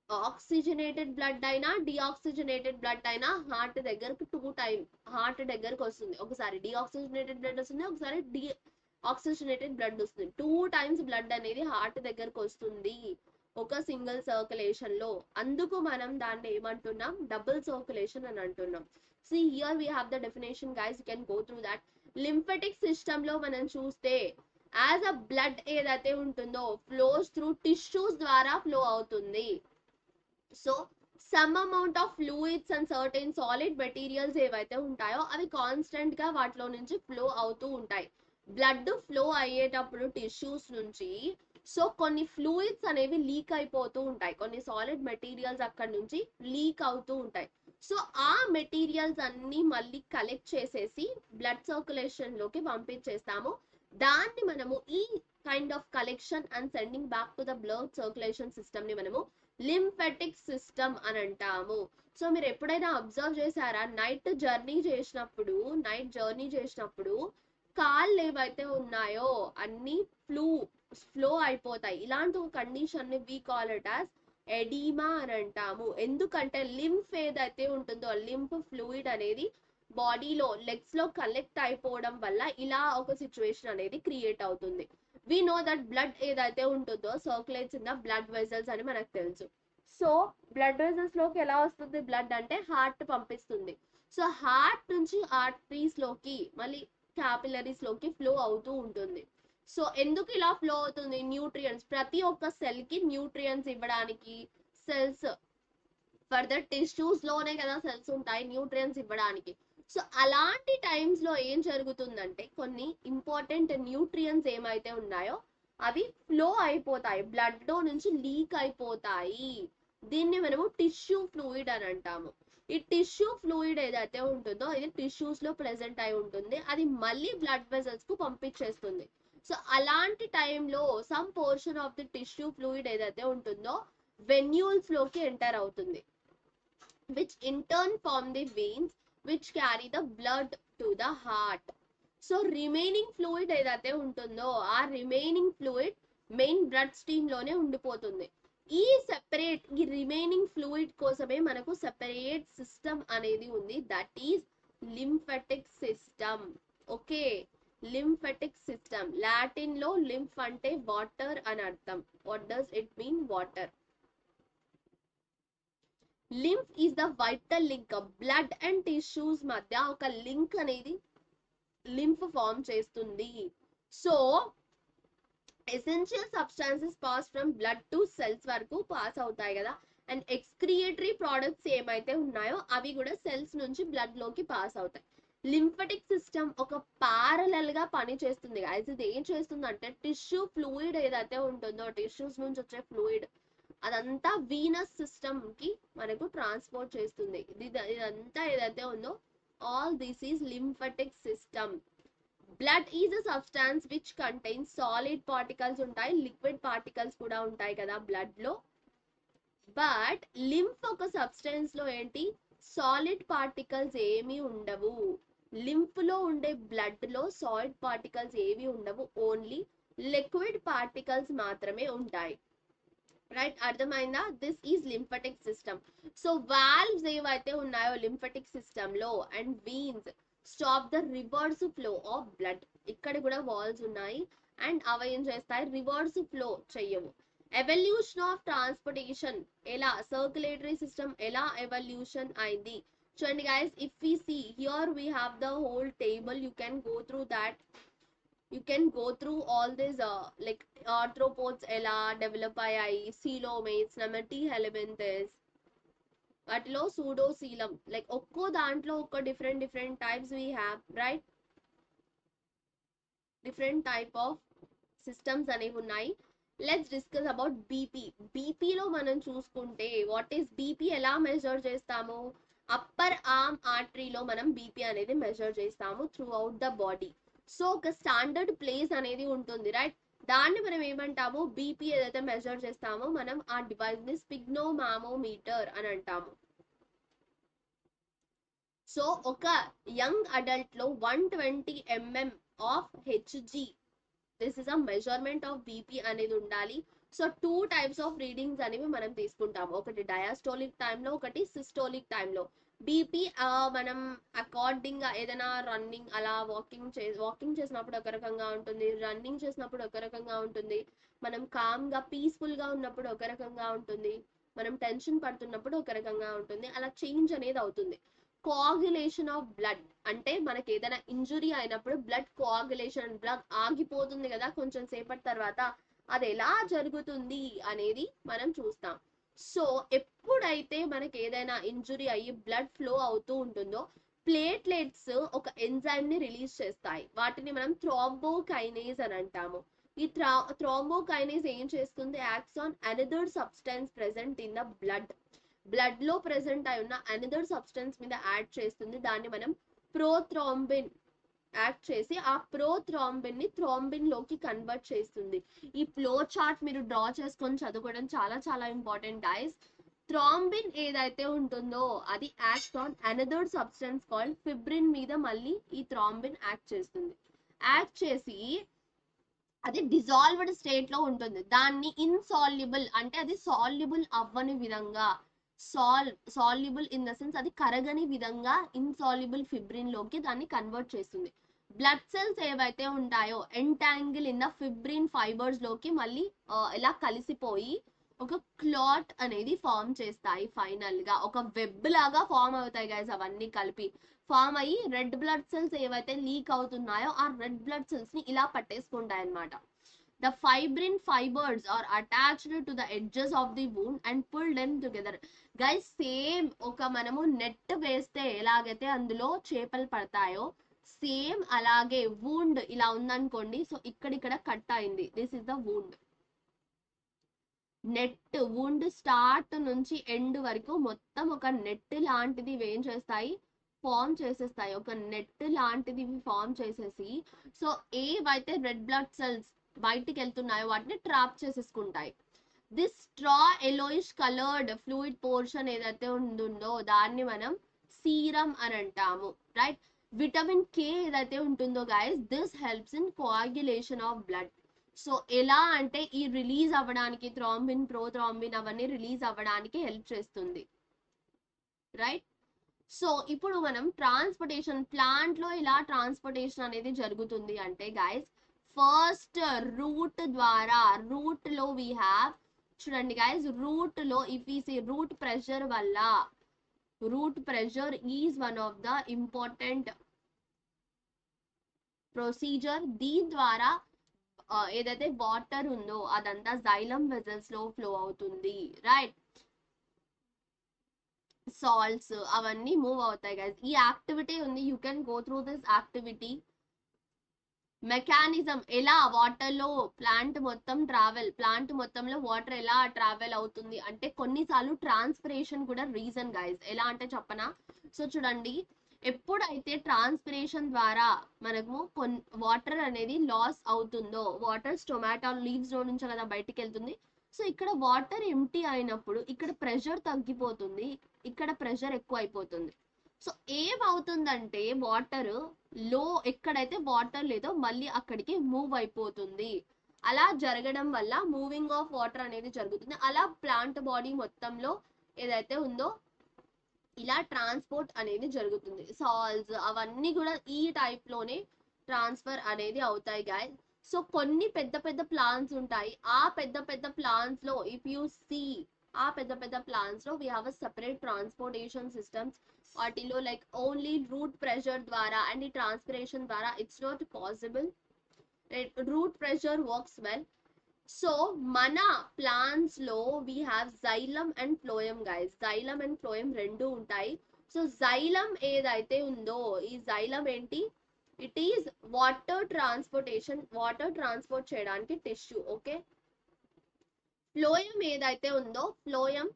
S1: ఆక్సిజనేటెడ్ బ్లడ్ అయినా డిఆక్సిజనేటెడ్ బ్లడ్ అయినా హార్ట్ దగ్గరకు 2 టైమ్ హార్ట్ దగ్గరకు వస్తుంది. ఒకసారి డిఆక్సిజనేటెడ్ బ్లడ్ వస్తుంది, ఒకసారి ఆక్సిజనేటెడ్ బ్లడ్ వస్తుంది. 2 టైమ్స్ బ్లడ్ అనేది హార్ట్ దగ్గరకు వస్తుంది ఒక సింగిల్ సర్క్యులేషన్ లో. అందుకు మనం దాన్ని ఏమంటున్నాం, డబుల్ సర్క్యులేషన్ అని అంటున్నాం. See here we have the definition guys, you can go through that. Lymphatic system లో మనం చూస్తే యాజ్ అ బ్లడ్ ఏదైతే ఉంటుందో ఫ్లోస్ త్రూ టిష్యూస్ ద్వారా ఫ్లో అవుతుంది. So some amount of fluids and certain solid materials ఏవైతే ఉంటాయో అవి కాన్స్టెంట్ గా వాటిలో నుంచి ఫ్లో అవుతూ ఉంటాయి. బ్లడ్ ఫ్లో అయ్యేటప్పుడు టిష్యూస్ నుంచి సో కొన్ని ఫ్లూయిడ్స్ అనేవి లీక్ అయిపోతూ ఉంటాయి, కొన్ని సాలిడ్ మెటీరియల్స్ అక్కడ నుంచి లీక్ అవుతూ ఉంటాయి. సో ఆ మెటీరియల్స్ అన్ని మళ్ళీ కలెక్ట్ చేసేసి బ్లడ్ సర్క్యులేషన్ లోకి పంపించేస్తాము. దాన్ని మనము ఈ kind of collection and sending back to the blood circulation system ని మనము లింఫెటిక్ సిస్టమ్ అని అంటాము. సో మీరు ఎప్పుడైనా అబ్జర్వ్ చేశారా, నైట్ జర్నీ చేసినప్పుడు కాళ్ళు ఏవైతే ఉన్నాయో అన్ని ఫ్లో అయిపోతాయి. ఇలాంటి ఒక కండిషన్ ని we call it as edema అని అంటాము. ఎందుకంటే లింఫ్ ఏదైతే ఉంటుందో లింఫ్ ఫ్లూయిడ్ అనేది బాడీలో లెగ్స్ లో కలెక్ట్ అయిపోవడం వల్ల ఇలా ఒక సిచ్యువేషన్ అనేది క్రియేట్ అవుతుంది. వి నో దట్ బ్లడ్ ఏదైతే ఉంటుందో circulates in the blood vessels అని మనకు తెలుసు. సో బ్లడ్ వెజల్స్ లోకి ఎలా వస్తుంది బ్లడ్ అంటే హార్ట్ పంపిస్తుంది. సో హార్ట్ నుంచి ఆర్టరీస్ లోకి మళ్ళీ క్యాపిలరీస్ లోకి ఫ్లో అవుతూ ఉంటుంది. సో ఎందుకు ఇలా ఫ్లో అవుతుంది, న్యూట్రియంట్స్, ప్రతి ఒక్క సెల్ కి న్యూట్రియంట్స్ ఇవ్వడానికి, సెల్స్ ఫర్ ద టిష్యూస్ లోనే కదా సెల్స్ ఉంటాయి న్యూట్రియంట్స్ ఇవ్వడానికి. సో అలాంటి టైమ్స్ లో ఏం జరుగుతుందంటే కొన్ని ఇంపార్టెంట్ న్యూట్రియంట్స్ ఏమైతే ఉన్నాయో అవి ఫ్లో అయిపోతాయి, బ్లడ్ లో నుంచి లీక్ అయిపోతాయి. దీన్ని మనము టిష్యూ ఫ్లూయిడ్ అని అంటాము. ఈ టిష్యూ ఫ్లూయిడ్ ఏదైతే ఉంటుందో ఇది టిష్యూస్ లో ప్రెసెంట్ అయి ఉంటుంది, అది మళ్ళీ బ్లడ్ వెజల్స్ కు పంపించేస్తుంది. సో అలాంటి టైంలో some portion of the tissue fluid ఏదైతే ఉంటుందో వెన్యూల్స్ లోకి ఎంటర్ అవుతుంది, which in turn form the veins which carry the blood to the heart. So remaining fluid ఏదైతే ఉంటుందో ఆ remaining fluid main blood stream లోనే ఉండిపోతుంది. ఈ రిమైనింగ్ ఫ్లూయిడ్ కోసమే మనకు సెపరేట్ సిస్టమ్ అనేది ఉంది, that is lymphatic system. Okay, lymphatic system, Latin లో లింఫ్ అంటే వాటర్ అని అర్థం. What does it mean, water. Lymph is the vital link, blood and tissues మధ్య ఒక లింక్ అనేది లింఫ్ ఫార్మ్ చేస్తుంది. So essential substances pass from blood to cells వరకు pass అవుతాయి కదా, అండ్ ఎక్స్క్రియేటరీ ప్రోడక్ట్స్ ఏమైతే ఉన్నాయో అవి కూడా సెల్స్ నుంచి బ్లడ్ లోకి పాస్ అవుతాయి. లింఫెటిక్ సిస్టమ్ ఒక ప్యారలల్ గా పని చేస్తుంది గైస్. ఇది ఏం చేస్తుందంటే టిష్యూ ఫ్లూయిడ్ ఏదైతే ఉంటుందో టిష్యూస్ నుంచి వచ్చే ఫ్లూయిడ్ అదంతా వీనస్ సిస్టమ్ కి మనకు ట్రాన్స్పోర్ట్ చేస్తుంది. ఇదంతా ఏదైతే ఉందో all this is lymphatic system. Blood is a substance which contains solid particles ఉంటాయి, లిక్విడ్ పార్టికల్స్ కూడా ఉంటాయి కదా బ్లడ్ లో. బట్ లింఫ్ ఒక సబ్స్టెన్స్ లో ఏంటి, సాలిడ్ పార్టికల్స్ ఏమీ ఉండవు. లింఫ్ లో ఉండే బ్లడ్ లో సాలిడ్ పార్టికల్స్ ఏవి ఉండవు, ఓన్లీ లిక్విడ్ పార్టికల్స్ మాత్రమే ఉంటాయి. రైట్, అర్థమైందా? This is lymphatic system. So valves ఏవైతే ఉన్నాయో లింఫెటిక్ సిస్టమ్ లో and veins stop the reverse flow of blood. ఇక్కడ కూడా వాల్స్ ఉన్నాయి అండ్ అవి ఏం చేస్తాయి, రివర్స్ ఫ్లో చెయ్యవు. ఎవల్యూషన్ ఆఫ్ ట్రాన్స్పోర్టేషన్, ఎలా సర్క్యులేటరీ సిస్టమ్ ఎలా ఎవల్యూషన్ అయింది చూడండి guys. If we see here we have the whole table, you can go through that. You can go through all these like arthropods ఎలా develop అయ్యాయి, coelomates, nemathelminthes, వాటిలో pseudocoelom, like ఒక్కో దాంట్లో ఒక different types we have, right? Different type of systems అనేవి ఉన్నాయి. Let's discuss about BP. బీపీలో మనం చూసుకుంటే వాట్ ఈస్ బీపీ, ఎలా మెజర్ చేస్తాము, అప్పర్ ఆర్మ్ ఆర్టరీలో మనం బీపీ అనేది మెజర్ చేస్తాము throughout the body. So ఒక స్టాండర్డ్ ప్లేస్ అనేది ఉంటుంది, రైట్? దాన్ని మనం ఏమంటాము, బీపీ ఏదైతే మెజర్ చేస్తామో మనం ఆ డివైస్ ని స్పిగ్నోమామోమీటర్ అని అంటాము. సో ఒక యంగ్ అడల్ట్ లో 120 mm of HG, this is a measurement of BP అనేది ఉండాలి. సో 2 టైప్స్ ఆఫ్ రీడింగ్స్ అనేవి మనం తీసుకుంటాము, ఒకటి డయాస్టోలిక్ టైంలో, ఒకటి సిస్టోలిక్ టైంలో. బీపీ మనం అకార్డింగ్ గా ఏదైనా రన్నింగ్ అలా వాకింగ్ చేసినప్పుడు ఒక రకంగా ఉంటుంది, రన్నింగ్ చేసినప్పుడు ఒక రకంగా ఉంటుంది, మనం కామ్ గా పీస్ఫుల్ గా ఉన్నప్పుడు ఒక రకంగా ఉంటుంది, మనం టెన్షన్ పడుతున్నప్పుడు ఒక రకంగా ఉంటుంది, అలా చేంజ్ అనేది అవుతుంది. కోఆగులేషన్ ఆఫ్ బ్లడ్ అంటే మనకి ఏదైనా ఇంజురీ అయినప్పుడు బ్లడ్ కోఆగులేషన్, బ్లడ్ ఆగిపోతుంది కదా కొంచెం సేపటి తర్వాత, అది ఎలా జరుగుతుంది అనేది మనం చూస్తాం. సో ఎప్పుడైతే మనకి ఏదైనా ఇంజురీ అయ్యి బ్లడ్ ఫ్లో అవుతూ ఉంటుందో ప్లేట్లెట్స్ ఒక ఎంజైమ్ ని రిలీజ్ చేస్తాయి. వాటిని మనం థ్రాంబోకైనేజ్ అని అంటాము. ఈ థ్రాంబోకైనేజ్ ఏం చేస్తుంది? Acts on another substance present in the blood లో ప్రెసెంట్ అయి ఉన్న అనదర్ సబ్స్టెన్స్ మీద యాడ్ చేస్తుంది. దాన్ని మనం ప్రోథ్రాంబిన్ యాక్ట్ చేసి ఆ ప్రోథ్రాంబిన్ ని థ్రాంబిన్ లోకి కన్వర్ట్ చేస్తుంది. ఈ ఫ్లో చార్ట్ మీరు డ్రా చేసుకొని చదువుకోవడం చాలా చాలా ఇంపార్టెంట్ గైస్. థ్రాంబిన్ ఏదైతే ఉంటుందో అది act on another substance called fibrin మీద మళ్ళీ ఈ థ్రాంబిన్ యాక్ట్ చేస్తుంది. యాక్ట్ చేసి అది డిజాల్వ్డ్ స్టేట్ లో ఉంటుంది. దాన్ని ఇన్సాల్యుబుల్ అంటే అది సాల్యుబుల్ అవ్వని విధంగా, సాల్యుబుల్ ఇన్ ద సెన్స్ అది కరగని విధంగా ఇన్సాల్యుబుల్ ఫిబ్రిన్ లోకి దాన్ని కన్వర్ట్ చేస్తుంది. బ్లడ్ సెల్స్ ఏవైతే ఉంటాయో entangle in the fibrin fibres లోకి మళ్ళీ ఇలా కలిసిపోయి ఒక క్లాట్ అనేది ఫామ్ చేస్తాయి. ఫైనల్ గా ఒక వెబ్ లాగా ఫామ్ అవుతాయి గైస్. అవన్నీ కలిపి ఫామ్ అయ్యి రెడ్ బ్లడ్ సెల్స్ ఏవైతే లీక్ అవుతున్నాయో ఆ రెడ్ బ్లడ్ సెల్స్ ని ఇలా పట్టేసుకుంటాయి అన్నమాట. The fibrin fibers are attached to the edges of the wound and pull them together. Guys, same ఒక మనము నెట్ వేస్తే ఎలాగైతే అందులో చేపలు పడతాయో సేమ్ అలాగే వూండ్ ఇలా ఉందనుకోండి. సో ఇక్కడ కట్ అయింది. This is the wound. Net wound start నుంచి ఎండ్ వరకు మొత్తం ఒక నెట్ లాంటిది ఏం చేస్తాయి? ఫామ్ చేసేస్తాయి. ఒక నెట్ లాంటిది ఫామ్ చేసేసి సో ఏవైతే రెడ్ బ్లడ్ సెల్స్ బయటికి వెళ్తున్నాయో వాటిని ట్రాప్ చేసేసుకుంటాయి. This straw yellowish coloured fluid portion ఏదైతే ఉంటుందో దాన్ని మనం సీరం అని అంటాము. రైట్. విటమిన్ కే ఏదైతే ఉంటుందో guys, this helps in coagulation of blood. So ఎలా అంటే ఈ రిలీజ్ అవ్వడానికి థ్రాంబిన్, ప్రోథ్రాంబిన్ అవన్నీ రిలీజ్ అవ్వడానికి హెల్ప్ చేస్తుంది. రైట్. సో ఇప్పుడు మనం ట్రాన్స్పోర్టేషన్ ప్లాంట్ లో ఇలా ట్రాన్స్పోర్టేషన్ అనేది జరుగుతుంది అంటే గైస్, ఫస్ట్ రూట్ ద్వారా, రూట్ లో వీ హ్యావ్ చూడండి గైస్, రూట్ లో ఇఫ్ ఈ సీ రూట్ ప్రెషర్ వల్ల, root pressure is one of the important procedure. దీని ద్వారా ఏదైతే వాటర్ ఉందో అదంతా జైలం వెజల్స్ లో ఫ్లో అవుతుంది. రైట్. సాల్ట్స్ అవన్నీ మూవ్ అవుతాయి గైస్. ఈ యాక్టివిటీ ఉంది, you can go through this activity. Mechanism ఎలా వాటర్ లో ప్లాంట్ మొత్తంలో వాటర్ ఎలా ట్రావెల్ అవుతుంది అంటే కొన్నిసార్లు ట్రాన్స్పిరేషన్ కూడా రీజన్ గైస్. ఎలా అంటే చెప్పనా? సో చూడండి, ఎప్పుడైతే ట్రాన్స్పిరేషన్ ద్వారా మనకు వాటర్ అనేది లాస్ అవుతుందో, వాటర్ స్టొమాటో లీవ్స్ లో నుంచి కదా బయటికి వెళ్తుంది. సో ఇక్కడ వాటర్ ఎంటీ అయినప్పుడు ఇక్కడ ప్రెషర్ తగ్గిపోతుంది, ఇక్కడ ప్రెషర్ ఎక్కువ అయిపోతుంది. సో ఏమవుతుందంటే వాటర్ లో ఎక్కడైతే వాటర్ లేదో మళ్ళీ అక్కడికి మూవ్ అయిపోతుంది. అలా జరగడం వల్ల మూవింగ్ ఆఫ్ వాటర్ అనేది జరుగుతుంది. అలా ప్లాంట్ బాడీ మొత్తంలో ఏదైతే ఉందో ఇలా ట్రాన్స్పోర్ట్ అనేది జరుగుతుంది. సాల్స్ అవన్నీ కూడా ఈ టైప్ లోనే ట్రాన్స్ఫర్ అనేది అవుతాయి గాయస్. సో కొన్ని పెద్ద పెద్ద ప్లాంట్స్ ఉంటాయి. ఆ పెద్ద పెద్ద ప్లాంట్స్ లో ఇఫ్ యూ సీ, ఆ పెద్ద పెద్ద ప్లాంట్స్ లో we have a separate transportation systems. వాటిలో లైక్ ఓన్లీ రూట్ ప్రెషర్ ద్వారా అండ్ ఈ ట్రాన్స్పిరేషన్ ద్వారా it's not possible. Root pressure works well. So మన ప్లాంట్స్ లో we have xylem and phloem guys. Xylem and phloem రెండు ఉంటాయి. So xylem ఏదైతే ఉందో ఈ జైలం ఏంటి? It is water transportation, water transport చేయడానికి టిష్యూ. ఓకే. ఫ్లోయం ఏదైతే ఉందో ఫ్లోయం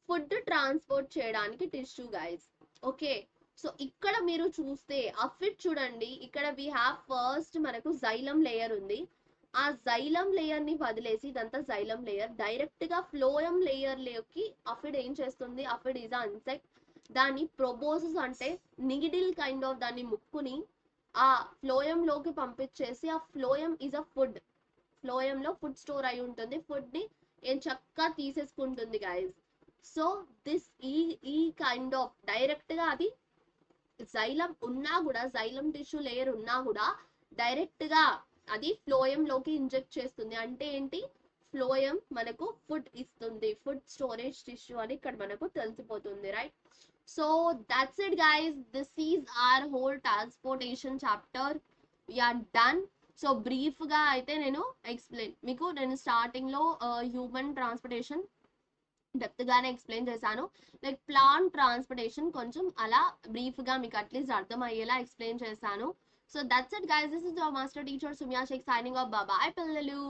S1: ఫుడ్ ట్రాన్స్పోర్ట్ చేయడానికి టిష్యూ గైస్. ఓకే. సో ఇక్కడ మీరు చూస్తే అఫిట్ చూడండి, ఇక్కడ వీ హ్యావ్ ఫస్ట్ మనకు జైలం లేయర్ ఉంది. ఆ జైలం లేయర్ ని వదిలేసి ఇదంతా జైలం లేయర్, డైరెక్ట్ గా ఫ్లోయం లేయర్ లోకి అఫిడ్ ఏం చేస్తుంది? Aphid is a insect. దాని ప్రొబోసస్ అంటే నీడిల్ కైండ్ ఆఫ్ దాని ముక్కుని ఆ ఫ్లోయం లోకి పంపించేసి ఆ phloem is a food. Phloem లో ఫుడ్ స్టోర్ అయి ఉంటుంది. ఫుడ్ ని ఏం చక్కగా తీసేసుకుంటుంది గైస్. సో దిస్ ఈ కైండ్ ఆఫ్ డైరెక్ట్ గా అది జైలం ఉన్నా కూడా, జైలం టిష్యూ లేయర్ ఉన్నా కూడా డైరెక్ట్ గా అది ఫ్లోయం లోకి ఇంజెక్ట్ చేస్తుంది. అంటే ఏంటి? ఫ్లోయం మనకు ఫుడ్ ఇస్తుంది, ఫుడ్ స్టోరేజ్ టిష్యూ అని ఇక్కడ మనకు తెలిసిపోతుంది. Right. So that's it guys, this is our whole transportation chapter. We're done. So brief గా అయితే నేను ఎక్స్ప్లెయిన్ మీకు, నేను స్టార్టింగ్ లో హ్యూమన్ ట్రాన్స్పోర్టేషన్ డెప్త్ గానే ఎక్స్ప్లెయిన్ చేశాను. లైక్ ప్లాంట్ ట్రాన్స్పోర్టేషన్ కొంచెం అలా బ్రీఫ్ గా మీకు అట్లీస్ట్ అర్థమయ్యేలా ఎక్స్ప్లెయిన్ చేశాను. So that's it guys, this is your master teacher Sumya Shaik signing off. Bye పిల్లలు.